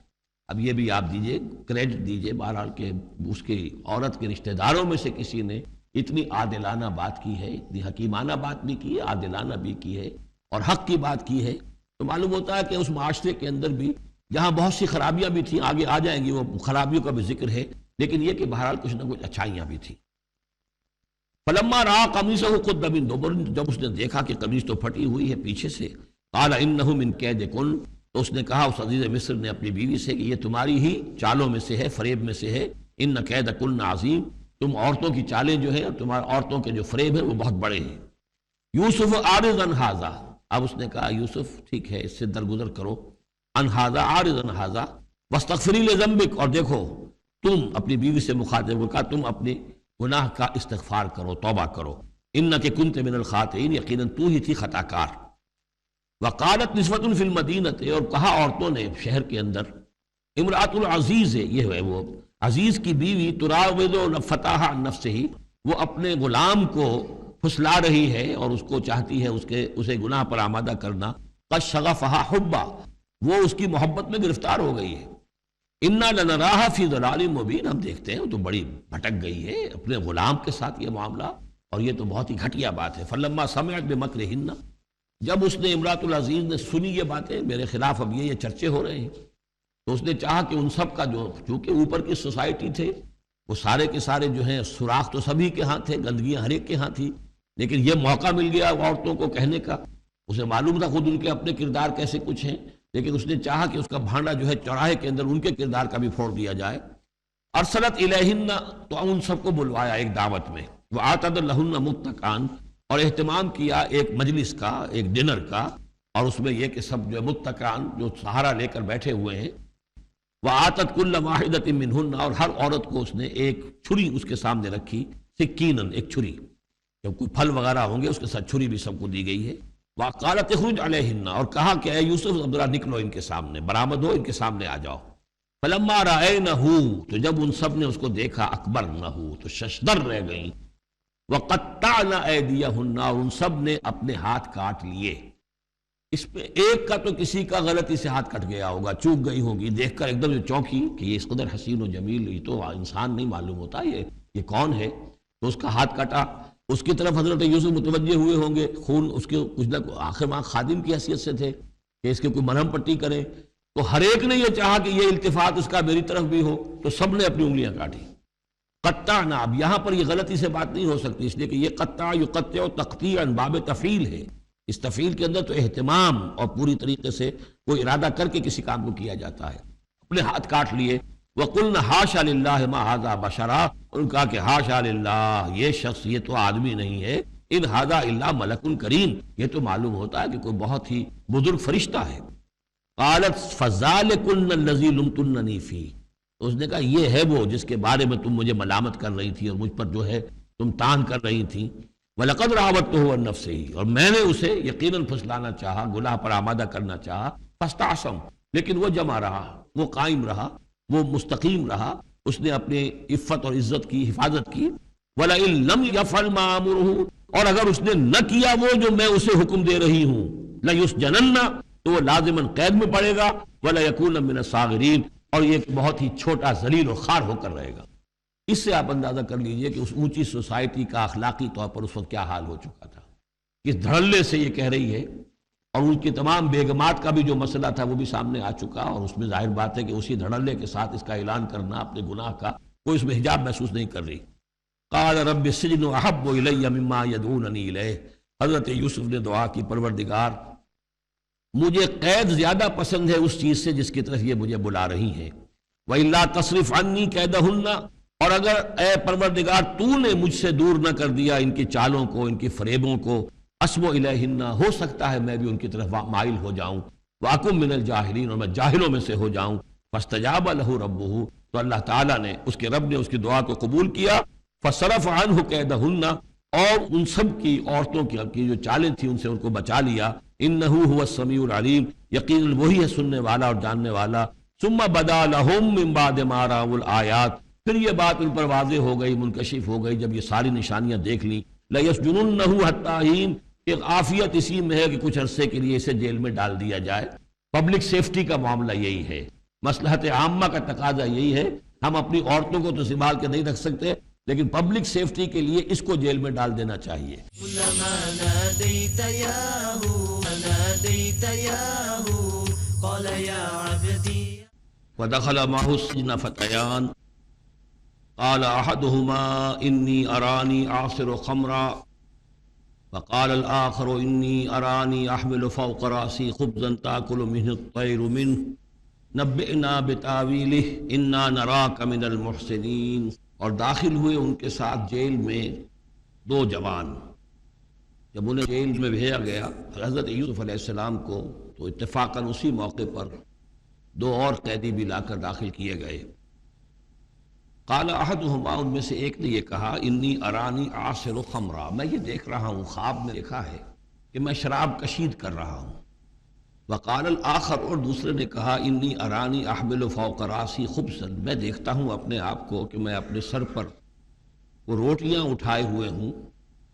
S1: اب یہ بھی آپ دیجئے، کریڈٹ دیجئے بہرحال کہ اس کی عورت کے رشتہ داروں میں سے کسی نے اتنی عادلانہ بات کی ہے، اتنی حکیمانہ بات بھی کی ہے، عادلانہ بھی کی ہے اور حق کی بات کی ہے، تو معلوم ہوتا ہے کہ اس معاشرے کے اندر بھی جہاں بہت سی خرابیاں بھی تھیں، آگے آ جائیں گی، وہ خرابیوں کا بھی ذکر ہے، لیکن یہ کہ بہرحال کچھ نہ کچھ اچھائیاں بھی تھیں۔ فلما رأى قميصه قد من دبر، جب اس نے دیکھا کہ قمیص تو پھٹی ہوئی ہے پیچھے سے، قال انه من كيدكن، تو اس نے کہا اس عزیز مصر نے اپنی بیوی سے کہ یہ تمہاری ہی چالوں میں سے ہے، فریب میں سے ہے، ان كيدكن عظیم، تم عورتوں کی چالیں جو ہیں اور تمہارے عورتوں کے جو فریب ہیں وہ بہت بڑے ہیں۔ یوسف اعرض عن هذا، اب اس نے کہا یوسف ٹھیک ہے اس سے درگزر کرو، عن هذا، اعرض عن هذا، واستغفری لذنبک، اور دیکھو تم اپنی بیوی سے مخاطب ہو کہا تم اپنے گناہ کا استغفار کرو، توبہ کرو، انک کنت من الخاطئین، یقیناً تو ہی تھی خطا کار۔ وقالت نسوۃ فی المدینۃ، اور کہا عورتوں نے شہر کے اندر، امرأۃ العزیز ہے، یہ ہے وہ عزیز کی بیوی، تراود فتح عن نفسہ، وہ اپنے غلام کو پھسلا رہی ہے اور اس کو چاہتی ہے اسے گناہ پر آمادہ کرنا، قد شغفہا حبا، وہ اس کی محبت میں گرفتار ہو گئی ہے، انا لنراہا فی ضلال مبین، ہم دیکھتے ہیں وہ تو بڑی بھٹک گئی ہے اپنے غلام کے ساتھ، یہ معاملہ، اور یہ تو بہت ہی گھٹیا بات ہے۔ فلما سمعت بمکرہن، جب اس نے امراۃ العزیز نے سنی یہ باتیں، میرے خلاف اب یہ چرچے ہو رہے ہیں، تو اس نے چاہا کہ ان سب کا جو چونکہ اوپر کی سوسائٹی تھے وہ سارے کے سارے جو ہیں سوراخ تو سبھی کے ہاں تھے، گندگیاں ہر ایک کے ہاں تھی، لیکن یہ موقع مل گیا عورتوں کو کہنے کا، اسے معلوم تھا خود ان کے اپنے کردار کیسے کچھ ہیں، لیکن اس نے چاہا کہ اس کا بھانڈا جو ہے چوراہے کے اندر ان کے کردار کا بھی پھوڑ دیا جائے۔ ارسلت الیہن، تو ان سب کو بلوایا ایک دعوت میں، وآتت لہن متکئان، اور اہتمام کیا ایک مجلس کا، ایک ڈنر کا، اور اس میں یہ کہ سب جو متکئان جو سہارا لے کر بیٹھے ہوئے ہیں، وآتت کل واحدۃ منہن، اور ہر عورت کو اس نے ایک چھری اس کے سامنے رکھی، سکینن، ایک چھری، جب کوئی پھل وغیرہ ہوں گے اس کے ساتھ چھری بھی سب کو دی گئی ہے، وقالت اخرج علیہن، اور کہا کہ اے یوسف ذرا نکلو ان کے سامنے، برآمد ہو، ان کے سامنے آ جاؤ، فلما رأینہ، تو جب ان سب نے اس کو دیکھا، اکبرنہ، تو ششدر رہ گئیں، وقطعن ایدیہن، اور ان سب نے اپنے ہاتھ کاٹ لیے۔ اس پہ ایک کا تو کسی کا غلطی سے ہاتھ کٹ گیا ہوگا، چوک گئی ہوگی، دیکھ کر ایک دم جو چونکی کہ یہ اس قدر حسین و جمیل، یہ تو انسان نہیں معلوم ہوتا، یہ کون ہے، تو اس کا ہاتھ کٹا۔ اس کی طرف حضرت یوسف متوجہ ہوئے ہوں گے، خون اس کے کچھ نہ آخر میں خادم کی حیثیت سے تھے کہ اس کے کوئی مرہم پٹی کریں، تو ہر ایک نے یہ چاہا کہ یہ التفات اس کا میری طرف بھی ہو، تو سب نے اپنی انگلیاں کاٹی۔ قطعنا، اب یہاں پر یہ غلطی سے بات نہیں ہو سکتی، اس لیے کہ یہ قطع یقطع تقطیعا باب تفعیل ہے، اس تفعیل کے اندر تو اہتمام اور پوری طریقے سے کوئی ارادہ کر کے کسی کام کو کیا جاتا ہے۔ اپنے ہاتھ کاٹ لیے، وَقُلْنَا حَاشَ لِلَّهِ مَا هَذَا بَشَرًا، ان کہا کہ حاشا للہ، یہ شخص، یہ تو آدمی نہیں ہے، ان ھذا الا ملک کریم، یہ تو معلوم ہوتا ہے کہ کوئی بہت ہی بزرگ فرشتہ ہے۔ قالت فذلکن الذی لمتننی فیہ، اس نے کہا یہ ہے وہ جس کے بارے میں تم مجھے ملامت کر رہی تھی اور مجھ پر جو ہے تم تان کر رہی تھی، وَلَقَدْ رَاوَدتُّهُ عَن نَفْسِهِ، اور میں نے اسے یقیناً پھسلانا چاہا، گناہ پر آمادہ کرنا چاہا، فاستعصم، لیکن وہ جمع رہا، وہ قائم رہا، وہ مستقیم رہا، اس نے اپنی عفت اور عزت کی حفاظت کی۔ وَلَئِن لَّمْ يَفْعَلْ مَا آمُرُهُ، اور اگر اس نے نہ کیا وہ جو میں اسے حکم دے رہی ہوں، لَيُسْجَنَنَّ، تو وہ لازماً قید میں پڑے گا، وَلَيَكُونَ مِنَ الصَّاغِرِينَ، اور یہ بہت ہی چھوٹا ذلیل اور خوار ہو کر رہے گا۔ اس سے آپ اندازہ کر لیجئے کہ اس اونچی سوسائٹی کا اخلاقی طور پر اس وقت کیا حال ہو چکا تھا، کس دھڑلے سے یہ کہہ رہی ہے، اور ان کی تمام بیگمات کا بھی جو مسئلہ تھا وہ بھی سامنے آ چکا، اور اس میں ظاہر بات ہے کہ اسی دھڑلے کے ساتھ اس کا اعلان کرنا اپنے گناہ کا، کوئی اس میں حجاب محسوس نہیں کر رہی۔ قال رب السجن احب الی مما یدعوننی الیہ، حضرت یوسف نے دعا کی، پروردگار مجھے قید زیادہ پسند ہے اس چیز سے جس کی طرف یہ مجھے بلا رہی ہیں، وَإِلَّا تَصْرِفْ عَنِّي كَيْدَهُنَّ، اور اگر اے پروردگار تو نے مجھ سے دور نہ کر دیا ان کی چالوں کو، ان کی فریبوں کو، اسب الیہن، ہو سکتا ہے میں بھی ان کی طرف مائل ہو جاؤں، وَأَكُن مِّنَ الْجَاهِلِينَ، اور میں جاہلوں میں سے ہو جاؤں۔ فَاسْتَجَابَ لَهُ رَبُّهُ، تو اللہ تعالیٰ نے، اس کے رب نے اس کی دعا کو قبول کیا، فَصَرَفَ عَنْهُ كَيْدَهُنَّ، اور ان سب کی عورتوں کی جو چالیں تھیں ان سے ان کو بچا لیا، إِنَّهُ هُوَ السَّمِيعُ الْعَلِيمُ، یقیناً وہی ہے سننے والا اور جاننے والا۔ ثُمَّ بَدَا لَهُم مِّن بَعْدِ مَا رَأَوُا الْآيَاتِ، پھر یہ بات ان پر واضح ہو گئی، منکشف ہو گئی جب یہ ساری نشانیاں دیکھ لیں، لَيَسْجُنُنَّهُ حَتَّىٰ حِينٍ، کہ عافیت اسی میں ہے کہ کچھ عرصے کے لیے اسے جیل میں ڈال دیا جائے۔ پبلک سیفٹی کا معاملہ یہی ہے، مصلحت عامہ کا تقاضا یہی ہے، ہم اپنی عورتوں کو تو سنبھال کے نہیں رکھ سکتے، لیکن پبلک سیفٹی کے لیے اس کو جیل میں ڈال دینا چاہیے۔ وَدَخَلَ مَعَهُ السِّجْنَ فَتَيَانِ قَالَ أَحَدُهُمَا إِنِّي أَرَانِي أَعْصِرُ خَمْرًا وَقَالَ الْآخَرُ إِنِّي أَرَانِي أَحْمِلُ فَوْقَ رَأْسِي خُبْزًا تَأْكُلُ مِنْهُ الطَّيْرُ مِنْهُ نَبِّئْنَا بِتَأْوِيلِهِ إِنَّا نَرَاكَ مِنَ الْمُحْسِنِينَ، اور داخل ہوئے ان کے ساتھ جیل میں دو جوان۔ جب انہیں جیل میں بھیجا گیا حضرت یوسف علیہ السلام کو، تو اتفاقاً اسی موقع پر دو اور قیدی بھی لا کر داخل کیے گئے۔ قال احدہما، ان میں سے ایک نے یہ کہا، انی ارانی اعصر خمرا، میں یہ دیکھ رہا ہوں، خواب میں دیکھا ہے کہ میں شراب کشید کر رہا ہوں۔ وقال الآخر، اور دوسرے نے کہا، انی ارانی احمل فوق راسی خبزا، میں دیکھتا ہوں اپنے آپ کو کہ میں اپنے سر پر وہ روٹیاں اٹھائے ہوئے ہوں،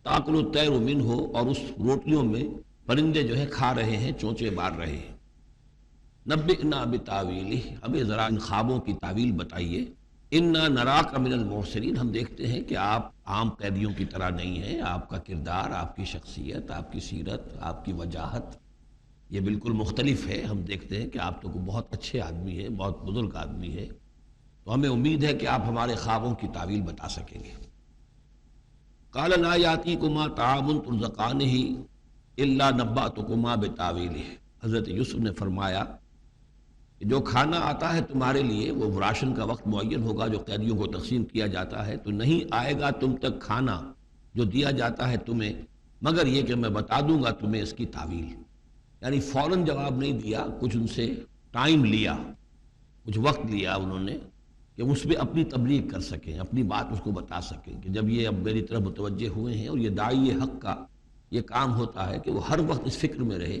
S1: تاکل الطیر منہ، اور اس روٹیوں میں پرندے جو ہے کھا رہے ہیں، چونچے مار رہے ہیں۔ نبئنا بتاویلہ، ہمیں ذرا ان خوابوں کی تعویل بتائیے۔ انا نراک من المحسنین، ہم دیکھتے ہیں کہ آپ عام قیدیوں کی طرح نہیں ہیں، آپ کا کردار، آپ کی شخصیت، آپ کی سیرت، آپ کی وجاہت یہ بالکل مختلف ہے۔ ہم دیکھتے ہیں کہ آپ تو بہت اچھے آدمی ہیں، بہت بزرگ آدمی ہے، تو ہمیں امید ہے کہ آپ ہمارے خوابوں کی تعویل بتا سکیں گے۔ قال لا یاتیکما طعام ترزقانہ الا نبأتکما بتاویلہ، حضرت یوسف نے فرمایا
S2: جو کھانا آتا ہے تمہارے لیے وہ راشن کا وقت معین ہوگا جو قیدیوں کو تقسیم کیا جاتا ہے، تو نہیں آئے گا تم تک کھانا جو دیا جاتا ہے تمہیں مگر یہ کہ میں بتا دوں گا تمہیں اس کی تعویل. یعنی فوراً جواب نہیں دیا، کچھ ان سے ٹائم لیا، کچھ وقت لیا انہوں نے کہ اس پہ اپنی تبلیغ کر سکیں، اپنی بات اس کو بتا سکیں کہ جب یہ اب میری طرف متوجہ ہوئے ہیں. اور یہ داعی حق کا یہ کام ہوتا ہے کہ وہ ہر وقت اس فکر میں رہے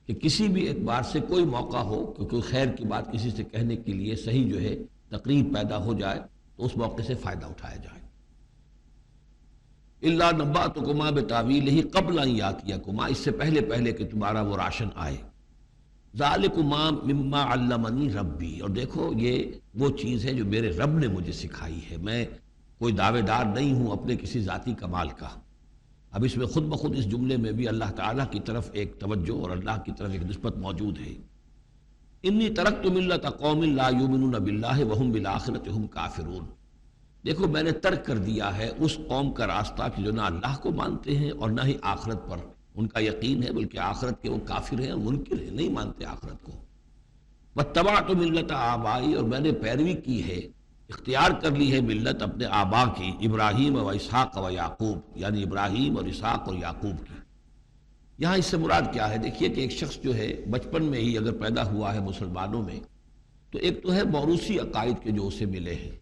S2: کہ کسی بھی اعتبار سے کوئی موقع ہو کہ کوئی خیر کی بات کسی سے کہنے کے لیے صحیح جو ہے تقریب پیدا ہو جائے تو اس موقع سے فائدہ اٹھایا جائے. الا نبأتکما بتاویلہ قبل ان یاتیکما، اس سے پہلے پہلے کہ تمہارا وہ راشن آئے. ذالکما مما علمنی ربی، اور دیکھو یہ وہ چیز ہے جو میرے رب نے مجھے سکھائی ہے. میں کوئی دعوے دار نہیں ہوں اپنے کسی ذاتی کمال کا. اب اس میں خود بخود اس جملے میں بھی اللہ تعالیٰ کی طرف ایک توجہ اور اللہ کی طرف ایک نسبت موجود ہے. انی ترکت ملت قوم لا یؤمنون باللہ وہم بالآخرۃ ہم کافرون. دیکھو میں نے ترک کر دیا ہے اس قوم کا راستہ کہ جو نہ اللہ کو مانتے ہیں اور نہ ہی آخرت پر ان کا یقین ہے، بلکہ آخرت کے وہ کافر ہیں، منکر ہیں، نہیں مانتے آخرت کو. واتبعت ملت آبائی، اور میں نے پیروی کی ہے، اختیار کر لی ہے ملت اپنے آبا کی، ابراہیم و اسحاق و یعقوب، یعنی ابراہیم اور اسحاق اور یعقوب کی. یہاں اس سے مراد کیا ہے؟ دیکھیے کہ ایک شخص جو ہے بچپن میں ہی اگر پیدا ہوا ہے مسلمانوں میں تو ایک تو ہے موروثی عقائد کے جو اسے ملے ہیں،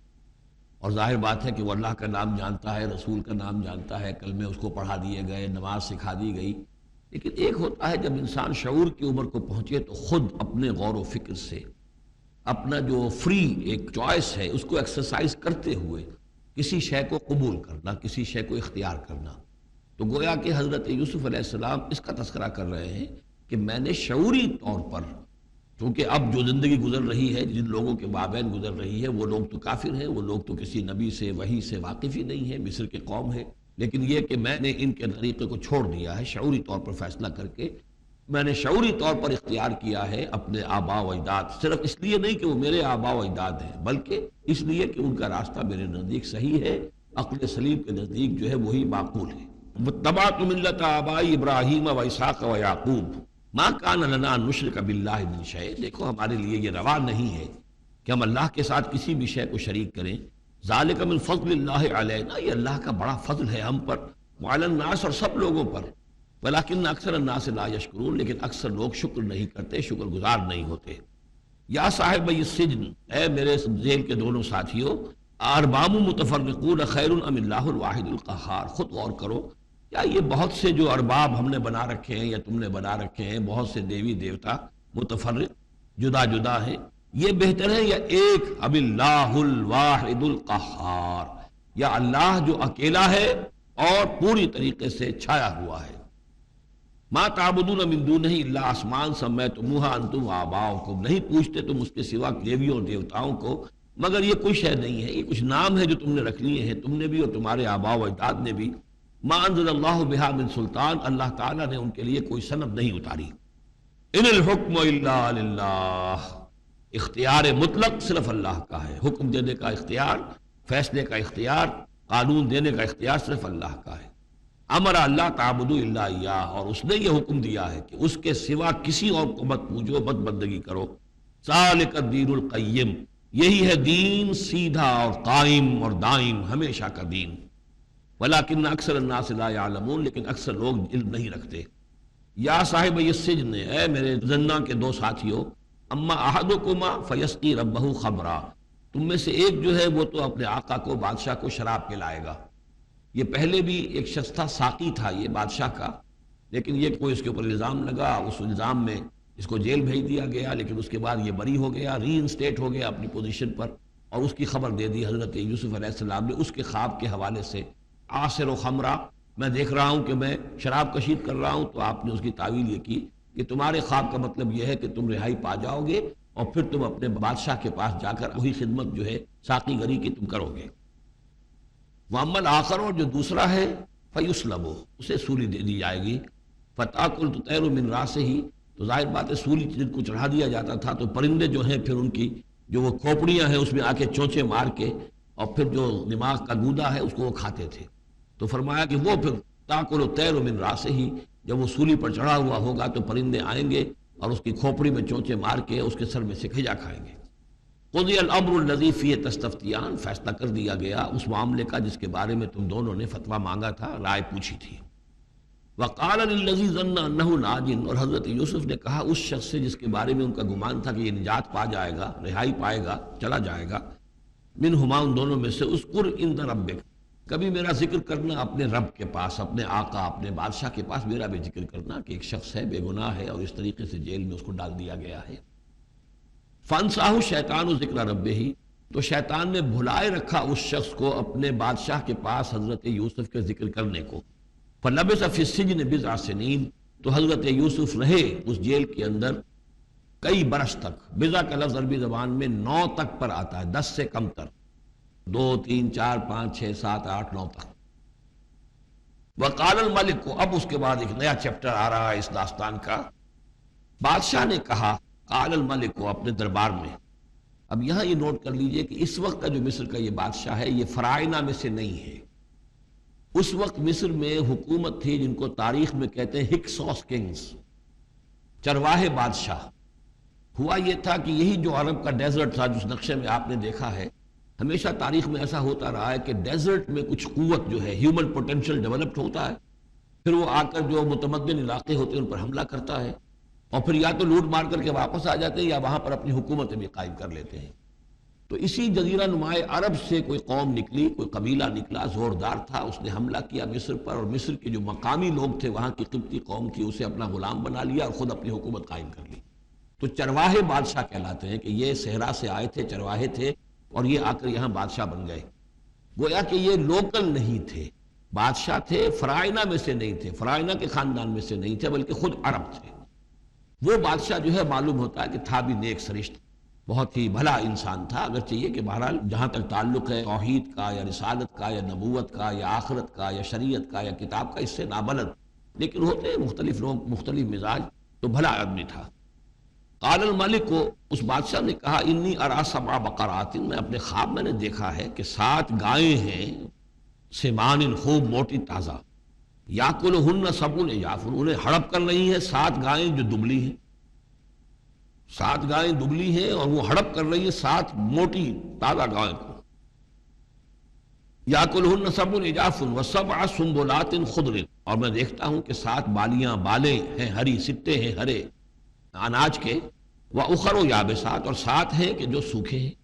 S2: اور ظاہر بات ہے کہ وہ اللہ کا نام جانتا ہے، رسول کا نام جانتا ہے، کلمے اس کو پڑھا دیے گئے، نماز سکھا دی گئی. لیکن ایک ہوتا ہے جب انسان شعور کی عمر کو پہنچے تو خود اپنے غور و فکر سے اپنا جو فری ایک چوائس ہے اس کو ایکسرسائز کرتے ہوئے کسی شے کو قبول کرنا، کسی شے کو اختیار کرنا. تو گویا کہ حضرت یوسف علیہ السلام اس کا تذکرہ کر رہے ہیں کہ میں نے شعوری طور پر، کیونکہ اب جو زندگی گزر رہی ہے، جن لوگوں کے مابین گزر رہی ہے، وہ لوگ تو کافر ہیں، وہ لوگ تو کسی نبی سے وحی سے واقف ہی نہیں ہیں، مصر کی قوم ہے. لیکن یہ کہ میں نے ان کے طریقے کو چھوڑ دیا ہے شعوری طور پر فیصلہ کر کے. میں نے شعوری طور پر اختیار کیا ہے اپنے آبا و اجداد، صرف اس لیے نہیں کہ وہ میرے آبا و اجداد ہیں بلکہ اس لیے کہ ان کا راستہ میرے نزدیک صحیح ہے، عقل سلیم کے نزدیک جو ہے وہی معقول ہے. واتبعت ملت آبائی ابراہیم و اسحاق و یعقوب ما کان لنا ان نشرک باللہ من شیء. دیکھو ہمارے لیے یہ روا نہیں ہے کہ ہم اللہ کے ساتھ کسی بھی شے کو شریک کریں. ذالک من فضل اللہ علینا، یہ اللہ کا بڑا فضل ہے ہم پر، وعلی الناس، اور سب لوگوں پر. ولکن اکثر الناس لا یشکرون، لیکن اکثر لوگ شکر نہیں کرتے، شکر گزار نہیں ہوتے. یا صاحب السجن، اے میرے ذیل کے دونوں ساتھیوں، ارباب متفرقون خیر ام اللہ الواحد القہار. خود غور کرو، کیا یہ بہت سے جو ارباب ہم نے بنا رکھے ہیں یا تم نے بنا رکھے ہیں، بہت سے دیوی دیوتا متفرق جدا جدا ہیں، یہ بہتر ہے یا ایک اب اللہ الواحد القہار، یا اللہ جو اکیلا ہے اور پوری طریقے سے چھایا ہوا ہے. ما تعبدون من دونہ الا اسماء سمیتموها انتم وآباؤکم، نہیں پوچھتے تم اس کے سوا دیویوں اور دیوتاؤں کو مگر یہ کوئی شے نہیں ہے، یہ کچھ نام ہے جو تم نے رکھ لیے ہیں، تم نے بھی اور تمہارے آباء و اجداد نے بھی. ما انزل اللہ بہا من سلطان، اللہ تعالیٰ نے ان کے لیے کوئی سند نہیں اتاری. ان الحکم الا للہ، اختیار مطلق صرف اللہ کا ہے. حکم دینے کا اختیار، فیصلے کا اختیار، قانون دینے کا اختیار صرف اللہ کا ہے. امر اللہ تعبدوا الا ایاہ، اور اس نے یہ حکم دیا ہے کہ اس کے سوا کسی اور کو مت پوجو، مت بندگی کرو. ذالک الدین القیم، یہی ہے دین سیدھا اور قائم اور دائم، ہمیشہ کا دین. ولیکن اکثر الناس لا یعلمون، لیکن اکثر لوگ علم نہیں رکھتے. یا صاحب السجن، اے میرے زنداں کے دو ساتھیوں، اما احدکما فیسقی ربہ خمرا، تم میں سے ایک جو ہے وہ تو اپنے آقا کو، بادشاہ کو شراب پلائے گا. یہ پہلے بھی ایک شخص تھا، ساقی تھا یہ بادشاہ کا، لیکن یہ کوئی اس کے اوپر الزام لگا، اس الزام میں اس کو جیل بھیج دیا گیا، لیکن اس کے بعد یہ بری ہو گیا، ری انسٹیٹ ہو گیا اپنی پوزیشن پر، اور اس کی خبر دے دی حضرت یوسف علیہ السلام نے اس کے خواب کے حوالے سے. عاصر و خمرہ، میں دیکھ رہا ہوں کہ میں شراب کشید کر رہا ہوں. تو آپ نے اس کی تعویل یہ کی کہ تمہارے خواب کا مطلب یہ ہے کہ تم رہائی پا جاؤ گے اور پھر تم اپنے بادشاہ کے پاس جا کر وہی خدمت جو ہے ساقی گری کی تم کرو گے. وَأَمَّا الْآخَرُ، اور جو دوسرا ہے فَيُسْلَبُ، اسے سولی دے دی جائے گی. فَتَأْكُلُ الطَّيْرُ مِنْ رَأْسِهِ، تو ظاہر بات ہے سولی جن کو چڑھا دیا جاتا تھا تو پرندے جو ہیں پھر ان کی جو وہ کھوپڑیاں ہیں اس میں آ کے چونچے مار کے اور پھر جو دماغ کا گودا ہے اس کو وہ کھاتے تھے. تو فرمایا کہ وہ پھر تاکل الطیر من راسہ، جب وہ سولی پر چڑھا ہوا ہوگا تو پرندے آئیں گے اور اس کی کھوپڑی میں چونچے مار کے اس کے سر میں سے کھجا کھائیں گے۔ قضی الامر الذی فیہ تستفتیان، فیصلہ کر دیا گیا اس معاملے کا جس کے بارے میں تم دونوں نے فتویٰ مانگا تھا، رائے پوچھی تھی۔ وقال للذی ظن انہ ناج، اور حضرت یوسف نے کہا اس شخص سے جس کے بارے میں ان کا گمان تھا کہ یہ نجات پا جائے گا، رہائی پائے گا، چلا جائے گا، منہما ان دونوں میں سے، اذکر عند ربک، کبھی میرا ذکر کرنا اپنے رب کے پاس، اپنے آقا اپنے بادشاہ کے پاس میرا بھی ذکر کرنا کہ ایک شخص ہے بے گناہ ہے اور اس طریقے سے جیل میں اس کو ڈال دیا گیا ہے۔ فانساہ شیطان و ذکر ربہ، تو شیطان نے بھلائے رکھا اس شخص کو اپنے بادشاہ کے پاس حضرت یوسف کے ذکر کرنے کو۔ فلبث فی السجن بضع سنین، تو حضرت یوسف رہے اس جیل کے اندر کئی برس تک۔ بضع کا لفظ عربی زبان میں 9 تک پر آتا ہے، 10 سے کم تر، 2 3 4 5 6 7 8 9 تک۔ وقال الملک کو، اب اس کے بعد ایک نیا چیپٹر آ رہا ہے اس داستان کا۔ بادشاہ نے کہا، قال الملک کو، اپنے دربار میں۔ اب یہاں یہ نوٹ کر لیجئے کہ اس وقت کا جو مصر کا یہ بادشاہ ہے یہ فرائنہ میں سے نہیں ہے۔ اس وقت مصر میں حکومت تھی جن کو تاریخ میں کہتے ہیں ہکسوس کنگز، چرواہے بادشاہ۔ ہوا یہ تھا کہ یہی جو عرب کا ڈیزرٹ تھا جس نقشے میں آپ نے دیکھا ہے، ہمیشہ تاریخ میں ایسا ہوتا رہا ہے کہ ڈیزرٹ میں کچھ قوت جو ہے، ہیومن پوٹینشل ڈیولپڈ ہوتا ہے، پھر وہ آ کر جو متمدن علاقے ہوتے ہیں ان پر حملہ کرتا ہے، اور پھر یا تو لوٹ مار کر کے واپس آ جاتے ہیں یا وہاں پر اپنی حکومتیں بھی قائم کر لیتے ہیں۔ تو اسی جزیرہ نمائے عرب سے کوئی قوم نکلی، کوئی قبیلہ نکلا، زوردار تھا، اس نے حملہ کیا مصر پر، اور مصر کے جو مقامی لوگ تھے وہاں کی قبطی قوم کی، اسے اپنا غلام بنا لیا اور خود اپنی حکومت قائم کر لی۔ تو چرواہے بادشاہ کہلاتے ہیں کہ یہ صحرا سے آئے تھے، چرواہے تھے، اور یہ آ کر یہاں بادشاہ بن گئے۔ گویا کہ یہ لوکل نہیں تھے، بادشاہ تھے، فرائنہ میں سے نہیں تھے، فرائنہ کے خاندان میں سے نہیں تھے، بلکہ خود عرب تھے۔ وہ بادشاہ جو ہے معلوم ہوتا ہے کہ تھا بھی نیک سرشت، بہت ہی بھلا انسان تھا، اگرچہ یہ کہ بہرحال جہاں تک تعلق ہے توحید کا یا رسالت کا یا نبوت کا یا آخرت کا یا شریعت کا یا کتاب کا، اس سے نابلد، لیکن ہوتے ہیں مختلف لوگ، مختلف مزاج، تو بھلا آدمی تھا۔ قال الملک کو، اس بادشاہ نے کہا، انی ارا 7 بقرات، میں اپنے خواب میں نے دیکھا ہے کہ 7 گائیں ہیں، سمان خوب موٹی تازہ، یاکلہن 7 عجاف، انہیں ہڑپ کر رہی ہیں 7 گائیں جو دبلی ہیں، 7 گائیں دبلی ہیں اور وہ ہڑپ کر رہی ہیں 7 موٹی تازہ گائیں کو۔ یاکلہن 7 عجاف و7 سنبلات خضر، اور میں دیکھتا ہوں کہ 7 بالیاں، بالیں ہیں ہری، سٹے ہیں ہرے اناج کے، وَأُخَرُ یابسات، اور 7 ہیں کہ جو سوکھے ہیں۔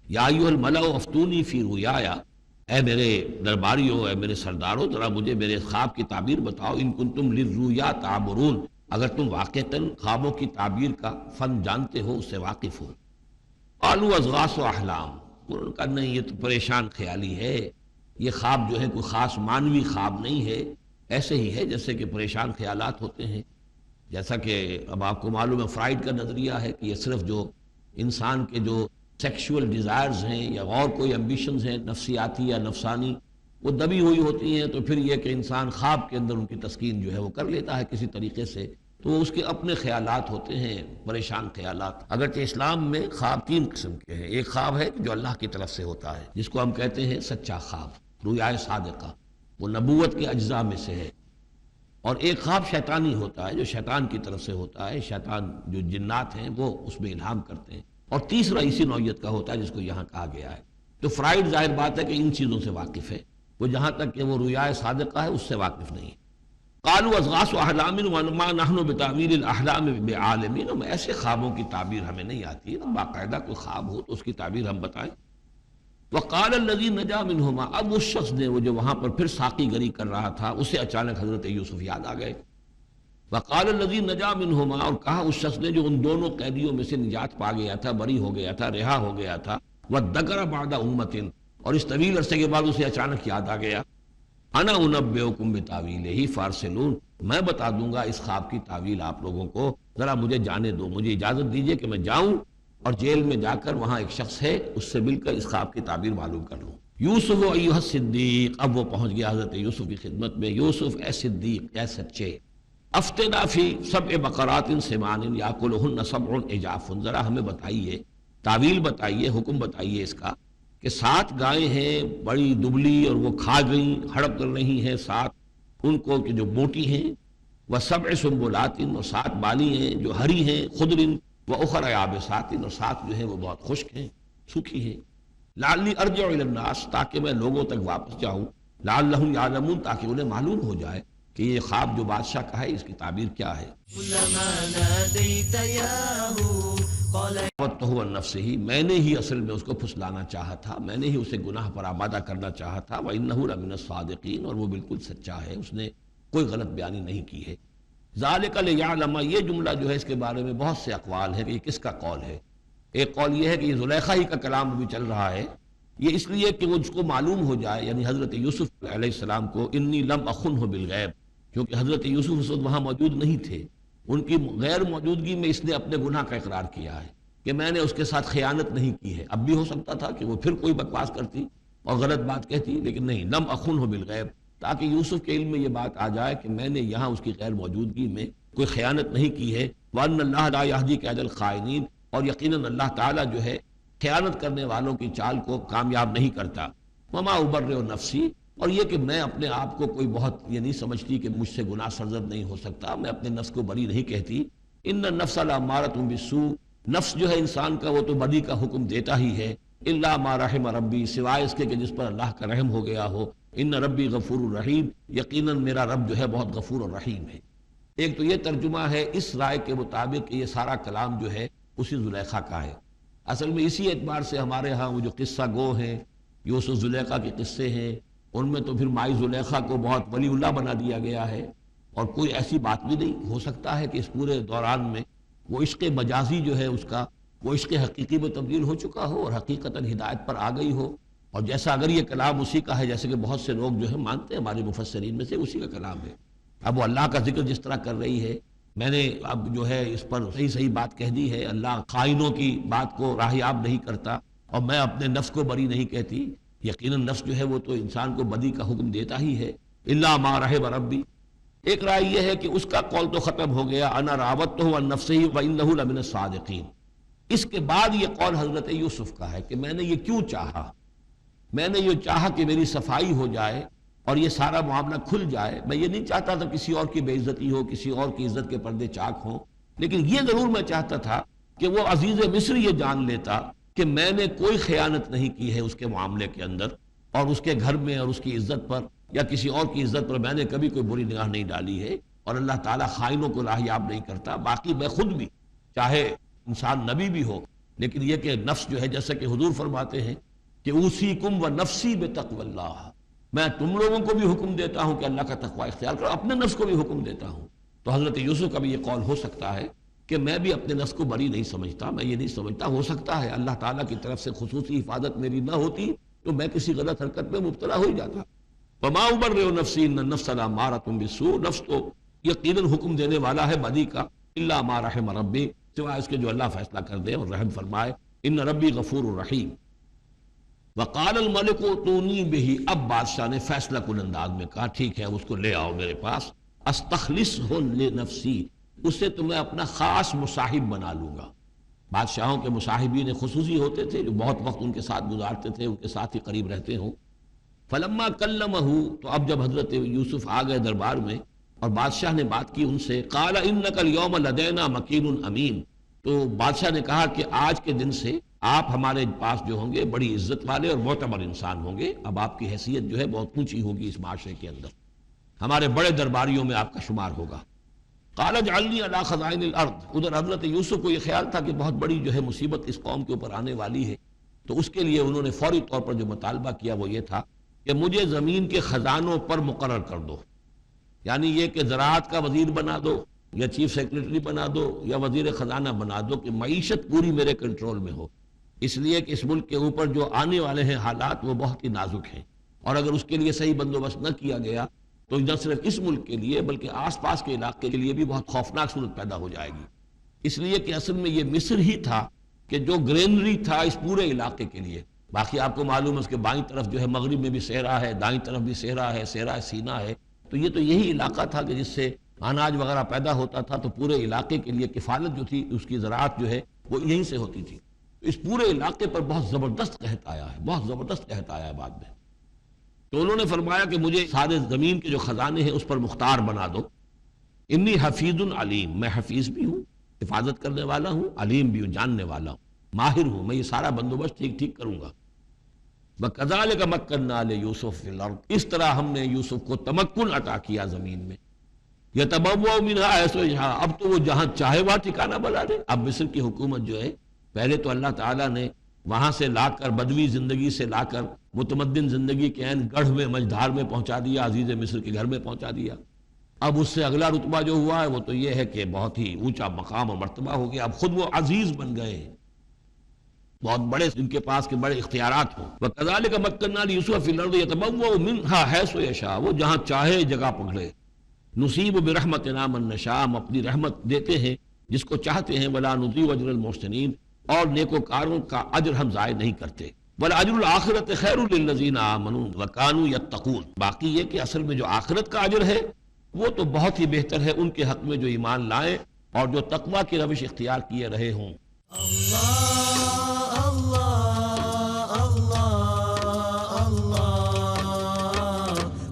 S2: یا ایھا الملأ افتونی فی رؤیایا، اے میرے درباریوں، اے میرے سرداروں، ذرا مجھے میرے خواب کی تعبیر بتاؤ، ان کنتم للرؤیا تعبرون، اگر تم واقعتاً خوابوں کی تعبیر کا فن جانتے ہو، اس سے واقف ہو۔ قالوا اضغاث احلام، انہوں نے کہا نہیں، یہ تو پریشان خیالی ہے، یہ خواب جو ہے کوئی خاص مانوی خواب نہیں ہے، ایسے ہی ہے جیسے کہ پریشان خیالات ہوتے ہیں۔ جیسا کہ اب آپ کو معلوم ہے فرائڈ کا نظریہ ہے کہ یہ صرف جو انسان کے جو سیکشول ڈیزائرز ہیں یا اور کوئی ایمبیشنز ہیں نفسیاتی یا نفسانی، وہ دبی ہوئی ہوتی ہیں، تو پھر یہ کہ انسان خواب کے اندر ان کی تسکین جو ہے وہ کر لیتا ہے کسی طریقے سے، تو اس کے اپنے خیالات ہوتے ہیں، پریشان خیالات۔ اگرچہ اسلام میں خواب 3 قسم کے ہیں، ایک خواب ہے جو اللہ کی طرف سے ہوتا ہے جس کو ہم کہتے ہیں سچا خواب، رؤیا صادقہ، وہ نبوت کے اجزاء میں سے ہے، اور ایک خواب شیطانی ہوتا ہے جو شیطان کی طرف سے ہوتا ہے، شیطان جو جنات ہیں وہ اس میں الہام کرتے ہیں، اور تیسرا اسی نوعیت کا ہوتا ہے جس کو یہاں کہا گیا ہے۔ تو فرائڈ ظاہر بات ہے کہ ان چیزوں سے واقف ہے، وہ جہاں تک کہ وہ رؤیا صادقہ ہے اس سے واقف نہیں۔ قالوا اضغاث احلام وما نحن بتاویل الاحلام بعالمین، ہم ایسے خوابوں کی تعبیر ہمیں نہیں آتی ہے، باقاعدہ کوئی خواب ہو تو اس کی تعبیر ہم بتائیں۔ وقال الذی نجا منہما، اب اس شخص نے، وہ جو وہاں پر پھر ساقی گری کر رہا تھا، اسے اچانک حضرت یوسف یاد آ گئے۔ وقال الذی نجا منہما، اور کہا اس شخص نے جو ان دونوں قیدیوں میں سے نجات پا گیا تھا، بری ہو گیا تھا، رہا ہو گیا تھا، وذکر بعد امۃ، اور اس طویل عرصے کے بعد اسے اچانک یاد آ گیا، انا انبئکم بتاویلہ فارسلون، میں بتا دوں گا اس خواب کی تعویل آپ لوگوں کو، ذرا مجھے جانے دو، مجھے اجازت دیجئے کہ میں جاؤں اور جیل میں جا کر وہاں ایک شخص ہے اس سے مل کر اس خواب کی تعبیر معلوم کر لوں۔ یوسف ایھا الصدیق، اب وہ پہنچ گیا حضرت یوسف کی خدمت میں، یوسف اے صدیق، اے سچے، افتنا فی 7 بقرات سمان یاکلہن 7 عجاف، ذرا ہمیں بتائیے، تعویل بتائیے، حکم بتائیے اس کا کہ 7 گائیں ہیں بڑی دبلی اور وہ کھا گئیں، ہڑپ کر رہی ہیں، 7 ان کو کہ جو موٹی ہیں، وسبع سنبلات، اور 7 بالی ہیں جو ہری ہیں، خضر واخر یابسات، اور 7 جو ہیں وہ بہت خشک ہیں، سوکھی ہیں۔ لعلی ارجع الی الناس، تاکہ میں لوگوں تک واپس جاؤں، لعلہم یعلمون، تاکہ انہیں معلوم ہو جائے کہ یہ خواب جو بادشاہ کا ہے اس کی تعبیر کیا ہے۔ تو نفس ہی، میں نے ہی اصل میں اس کو پھسلانا چاہا تھا، میں نے ہی اسے گناہ پر آمادہ کرنا چاہا تھا، وَإِنَّهُ لَمِنَ الصَّادِقِينَ، اور وہ بالکل سچا ہے، اس نے کوئی غلط بیانی نہیں کی ہے۔ ذَلِكَ لِيَعْلَمَ، یہ جملہ جو ہے اس کے بارے میں بہت سے اقوال ہیں کہ یہ کس کا قول ہے۔ ایک قول یہ ہے کہ یہ زلیخا ہی کا کلام بھی چل رہا ہے، یہ اس لیے کہ وہ اس کو معلوم ہو جائے، یعنی حضرت یوسف علیہ السلام کو، انی لم اخنہ بالغیب، کیونکہ حضرت یوسف اس وقت وہاں موجود نہیں تھے، ان کی غیر موجودگی میں اس نے اپنے گناہ کا اقرار کیا ہے کہ میں نے اس کے ساتھ خیانت نہیں کی ہے۔ اب بھی ہو سکتا تھا کہ وہ پھر کوئی بکواس کرتی اور غلط بات کہتی، لیکن نہیں، لم اخنہ بالغیب، تاکہ یوسف کے علم میں یہ بات آ جائے کہ میں نے یہاں اس کی غیر موجودگی میں کوئی خیانت نہیں کی ہے۔ وَأَنَّ اللَّهَ لَا يَهْدِي كَيْدَ الْخَائِنِينَ، اور یقیناً اللہ تعالیٰ جو ہے خیانت کرنے والوں کی چال کو کامیاب نہیں کرتا۔ وَمَا أُبَرِّئُ نَفْسِي، اور یہ کہ میں اپنے آپ کو کوئی بہت یہ نہیں سمجھتی کہ مجھ سے گناہ سرزد نہیں ہو سکتا، میں اپنے نفس کو بری نہیں کہتی۔ ان النفس لامارۃ بالسوء، نفس جو ہے انسان کا وہ تو بدی کا حکم دیتا ہی ہے، الا ما رحم ربی، سوائے اس کے کہ جس پر اللہ کا رحم ہو گیا ہو۔ ان ربی غفور الرحیم، یقیناً میرا رب جو ہے بہت غفور الرحیم ہے۔ ایک تو یہ ترجمہ ہے اس رائے کے مطابق کہ یہ سارا کلام جو ہے اسی زلیخا کا ہے۔ اصل میں اسی اعتبار سے ہمارے ہاں وہ جو قصہ گو ہیں، یوسف زلیخا کے قصے ہیں، ان میں تو پھر مائی زلیخا کو بہت ولی اللہ بنا دیا گیا ہے، اور کوئی ایسی بات بھی نہیں ہو سکتا ہے کہ اس پورے دوران میں وہ عشق مجازی جو ہے اس کا وہ عشق حقیقی میں تبدیل ہو چکا ہو اور حقیقتاً ہدایت پر آ گئی ہو۔ اور جیسا اگر یہ کلام اسی کا ہے، جیسے کہ بہت سے لوگ جو ہے مانتے ہیں ہمارے مفسرین میں سے، اسی کا کلام ہے۔ اب وہ اللہ کا ذکر جس طرح کر رہی ہے، میں نے اب جو ہے اس پر صحیح بات کہہ دی ہے، اللہ خائنوں کی بات کو راہیاب نہیں کرتا، اور میں اپنے نفس کو بری نہیں کہتی۔ یقیناً نفس جو ہے وہ تو انسان کو بدی کا حکم دیتا ہی ہے، الا ما رحم ربی۔ ایک رائے یہ ہے کہ اس کا قول تو ختم ہو گیا، انا راودتہ عن نفسہ وانہ لمن الصادقین۔ اس کے بعد یہ قول حضرت یوسف کا ہے کہ میں نے یہ کیوں چاہا، میں نے یہ چاہا کہ میری صفائی ہو جائے اور یہ سارا معاملہ کھل جائے۔ میں یہ نہیں چاہتا تھا کسی اور کی بے عزتی ہو، کسی اور کی عزت کے پردے چاک ہوں، لیکن یہ ضرور میں چاہتا تھا کہ وہ عزیز مصر یہ جان لیتا کہ میں نے کوئی خیانت نہیں کی ہے اس کے معاملے کے اندر، اور اس کے گھر میں اور اس کی عزت پر یا کسی اور کی عزت پر میں نے کبھی کوئی بری نگاہ نہیں ڈالی ہے، اور اللہ تعالیٰ خائنوں کو راہیاب نہیں کرتا۔ باقی میں خود بھی، چاہے انسان نبی بھی ہو، لیکن یہ کہ نفس جو ہے، جیسا کہ حضور فرماتے ہیں کہ اوصیکم و نفسی بتقوی اللہ، میں تم لوگوں کو بھی حکم دیتا ہوں کہ اللہ کا تقوی اختیار کرو، اپنے نفس کو بھی حکم دیتا ہوں۔ تو حضرت یوسف کا بھی یہ قول ہو سکتا ہے کہ میں بھی اپنے نفس کو بری نہیں سمجھتا، میں یہ نہیں سمجھتا، ہو سکتا ہے اللہ تعالیٰ کی طرف سے خصوصی حفاظت میری نہ ہوتی تو میں کسی غلط حرکت میں مبتلا ہو ہی جاتا۔ وما ابرئ نفسی ان النفس لامارۃ بالسوء، نفس تو یقیناً حکم دینے والا ہے بدی کا، الا ما رحم ربی، سوائے اس کے جو اللہ فیصلہ کر دے اور رحم فرمائے۔ ان ربی غفور الرحیم۔ وقال الملک اتونی بہ، اب بادشاہ نے فیصلہ کن انداز میں کہا ٹھیک ہے اس کو لے آؤ میرے پاس، استخلصہ لنفسی، اسے تو میں اپنا خاص مصاحب بنا لوں گا۔ بادشاہوں کے مصاحبین خصوصی ہوتے تھے جو بہت وقت ان کے ساتھ گزارتے تھے، ان کے ساتھ ہی قریب رہتے ہوں۔ فلما کلمہ، تو اب جب حضرت یوسف آ گئے دربار میں اور بادشاہ نے بات کی ان سے، قال انک اليوم لدینا مکین امین، تو بادشاہ نے کہا کہ آج کے دن سے آپ ہمارے پاس جو ہوں گے بڑی عزت والے اور معتبر انسان ہوں گے، اب آپ کی حیثیت جو ہے بہت اونچی ہوگی اس معاشرے کے اندر، ہمارے بڑے درباریوں میں آپ کا شمار ہوگا۔ قال اجعلنی علی خزائن الارض، ادھر حضرت یوسف کو یہ خیال تھا کہ بہت بڑی جو ہے مصیبت اس قوم کے اوپر آنے والی ہے، تو اس کے لیے انہوں نے فوری طور پر جو مطالبہ کیا وہ یہ تھا کہ مجھے زمین کے خزانوں پر مقرر کر دو، یعنی یہ کہ زراعت کا وزیر بنا دو یا چیف سیکرٹری بنا دو یا وزیر خزانہ بنا دو، کہ معیشت پوری میرے کنٹرول میں ہو، اس لیے کہ اس ملک کے اوپر جو آنے والے ہیں حالات وہ بہت ہی نازک ہیں، اور اگر اس کے لیے صحیح بندوبست نہ کیا گیا تو نہ صرف اس ملک کے لیے بلکہ آس پاس کے علاقے کے لیے بھی بہت خوفناک صورت پیدا ہو جائے گی۔ اس لیے کہ اصل میں یہ مصر ہی تھا کہ جو گرینری تھا اس پورے علاقے کے لیے، باقی آپ کو معلوم ہے اس کے بائیں طرف جو ہے مغرب میں بھی صحرا ہے، دائیں طرف بھی صحرا ہے، صحرا سینا ہے، تو یہ تو یہی علاقہ تھا کہ جس سے اناج وغیرہ پیدا ہوتا تھا، تو پورے علاقے کے لیے کفالت جو تھی اس کی زراعت جو ہے وہ یہیں سے ہوتی تھی۔ اس پورے علاقے پر بہت زبردست قحط آیا ہے، بہت زبردست قحط آیا ہے بعد میں، تو انہوں نے فرمایا کہ مجھے سارے زمین کے جو خزانے ہیں اس پر مختار بنا دو،
S1: انی حفیظ علیم، میں حفیظ بھی ہوں، حفاظت کرنے والا ہوں، علیم بھی ہوں، جاننے والا ہوں، ماہر ہوں، میں یہ سارا بندوبست ٹھیک ٹھیک کروں گا۔ وَكَذَلِكَ مَكَّنَّا لِيُوسُفَ فِي الْأَرْضِ، اس طرح ہم نے یوسف کو تمکن عطا کیا زمین میں۔ يَتَبَوَّأُ مِنْهَا حَيْثُ يَشَاءُ، اب تو وہ جہاں چاہے وہاں ٹھکانہ بنا لے۔ اب مصر کی حکومت جو ہے، پہلے تو اللہ تعالیٰ نے وہاں سے لا کر بدوی زندگی سے لا کر متمدن زندگی کے عین گڑھ میں مجدھار میں پہنچا دیا، عزیز مصر کے گھر میں پہنچا دیا۔ اب اس سے اگلا رتبہ جو ہوا ہے وہ تو یہ ہے کہ بہت ہی اونچا مقام و مرتبہ ہو گیا، اب خود وہ عزیز بن گئے ہیں، بہت بڑے ان کے پاس کے بڑے اختیارات ہوں۔ وَكَذَلِكَ مَكَّنَّا لِيُوسُفَ فِي الْأَرْضِ يَتَبَوَّأُ مِنْهَا حَيْثُ يَشَاءُ، وہ جہاں چاہے جگہ پکڑے۔ نصیب برحمتنا من نشاء، ہم اپنی رحمت دیتے ہیں جس کو چاہتے ہیں، ولا نضيع اجر المحسنین، اور نیکوکاروں کا اجر ہم ضائع نہیں کرتے۔ وَالْأَجْرُ الْآخِرَةِ خَيْرٌ لِلَّذِينَ آمَنُوا وَكَانُوا يَتَّقُونَ، باقی یہ کہ اصل میں جو آخرت کا اجر ہے وہ تو بہت ہی بہتر ہے ان کے حق میں جو ایمان لائیں اور جو تقویٰ کی روش اختیار کیے رہے ہوں۔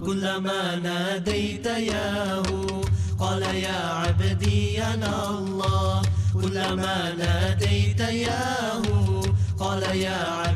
S3: كلما ناديت ياه قال يا عبدي أنا الله، كلما ناديت ياه قال يا عبدي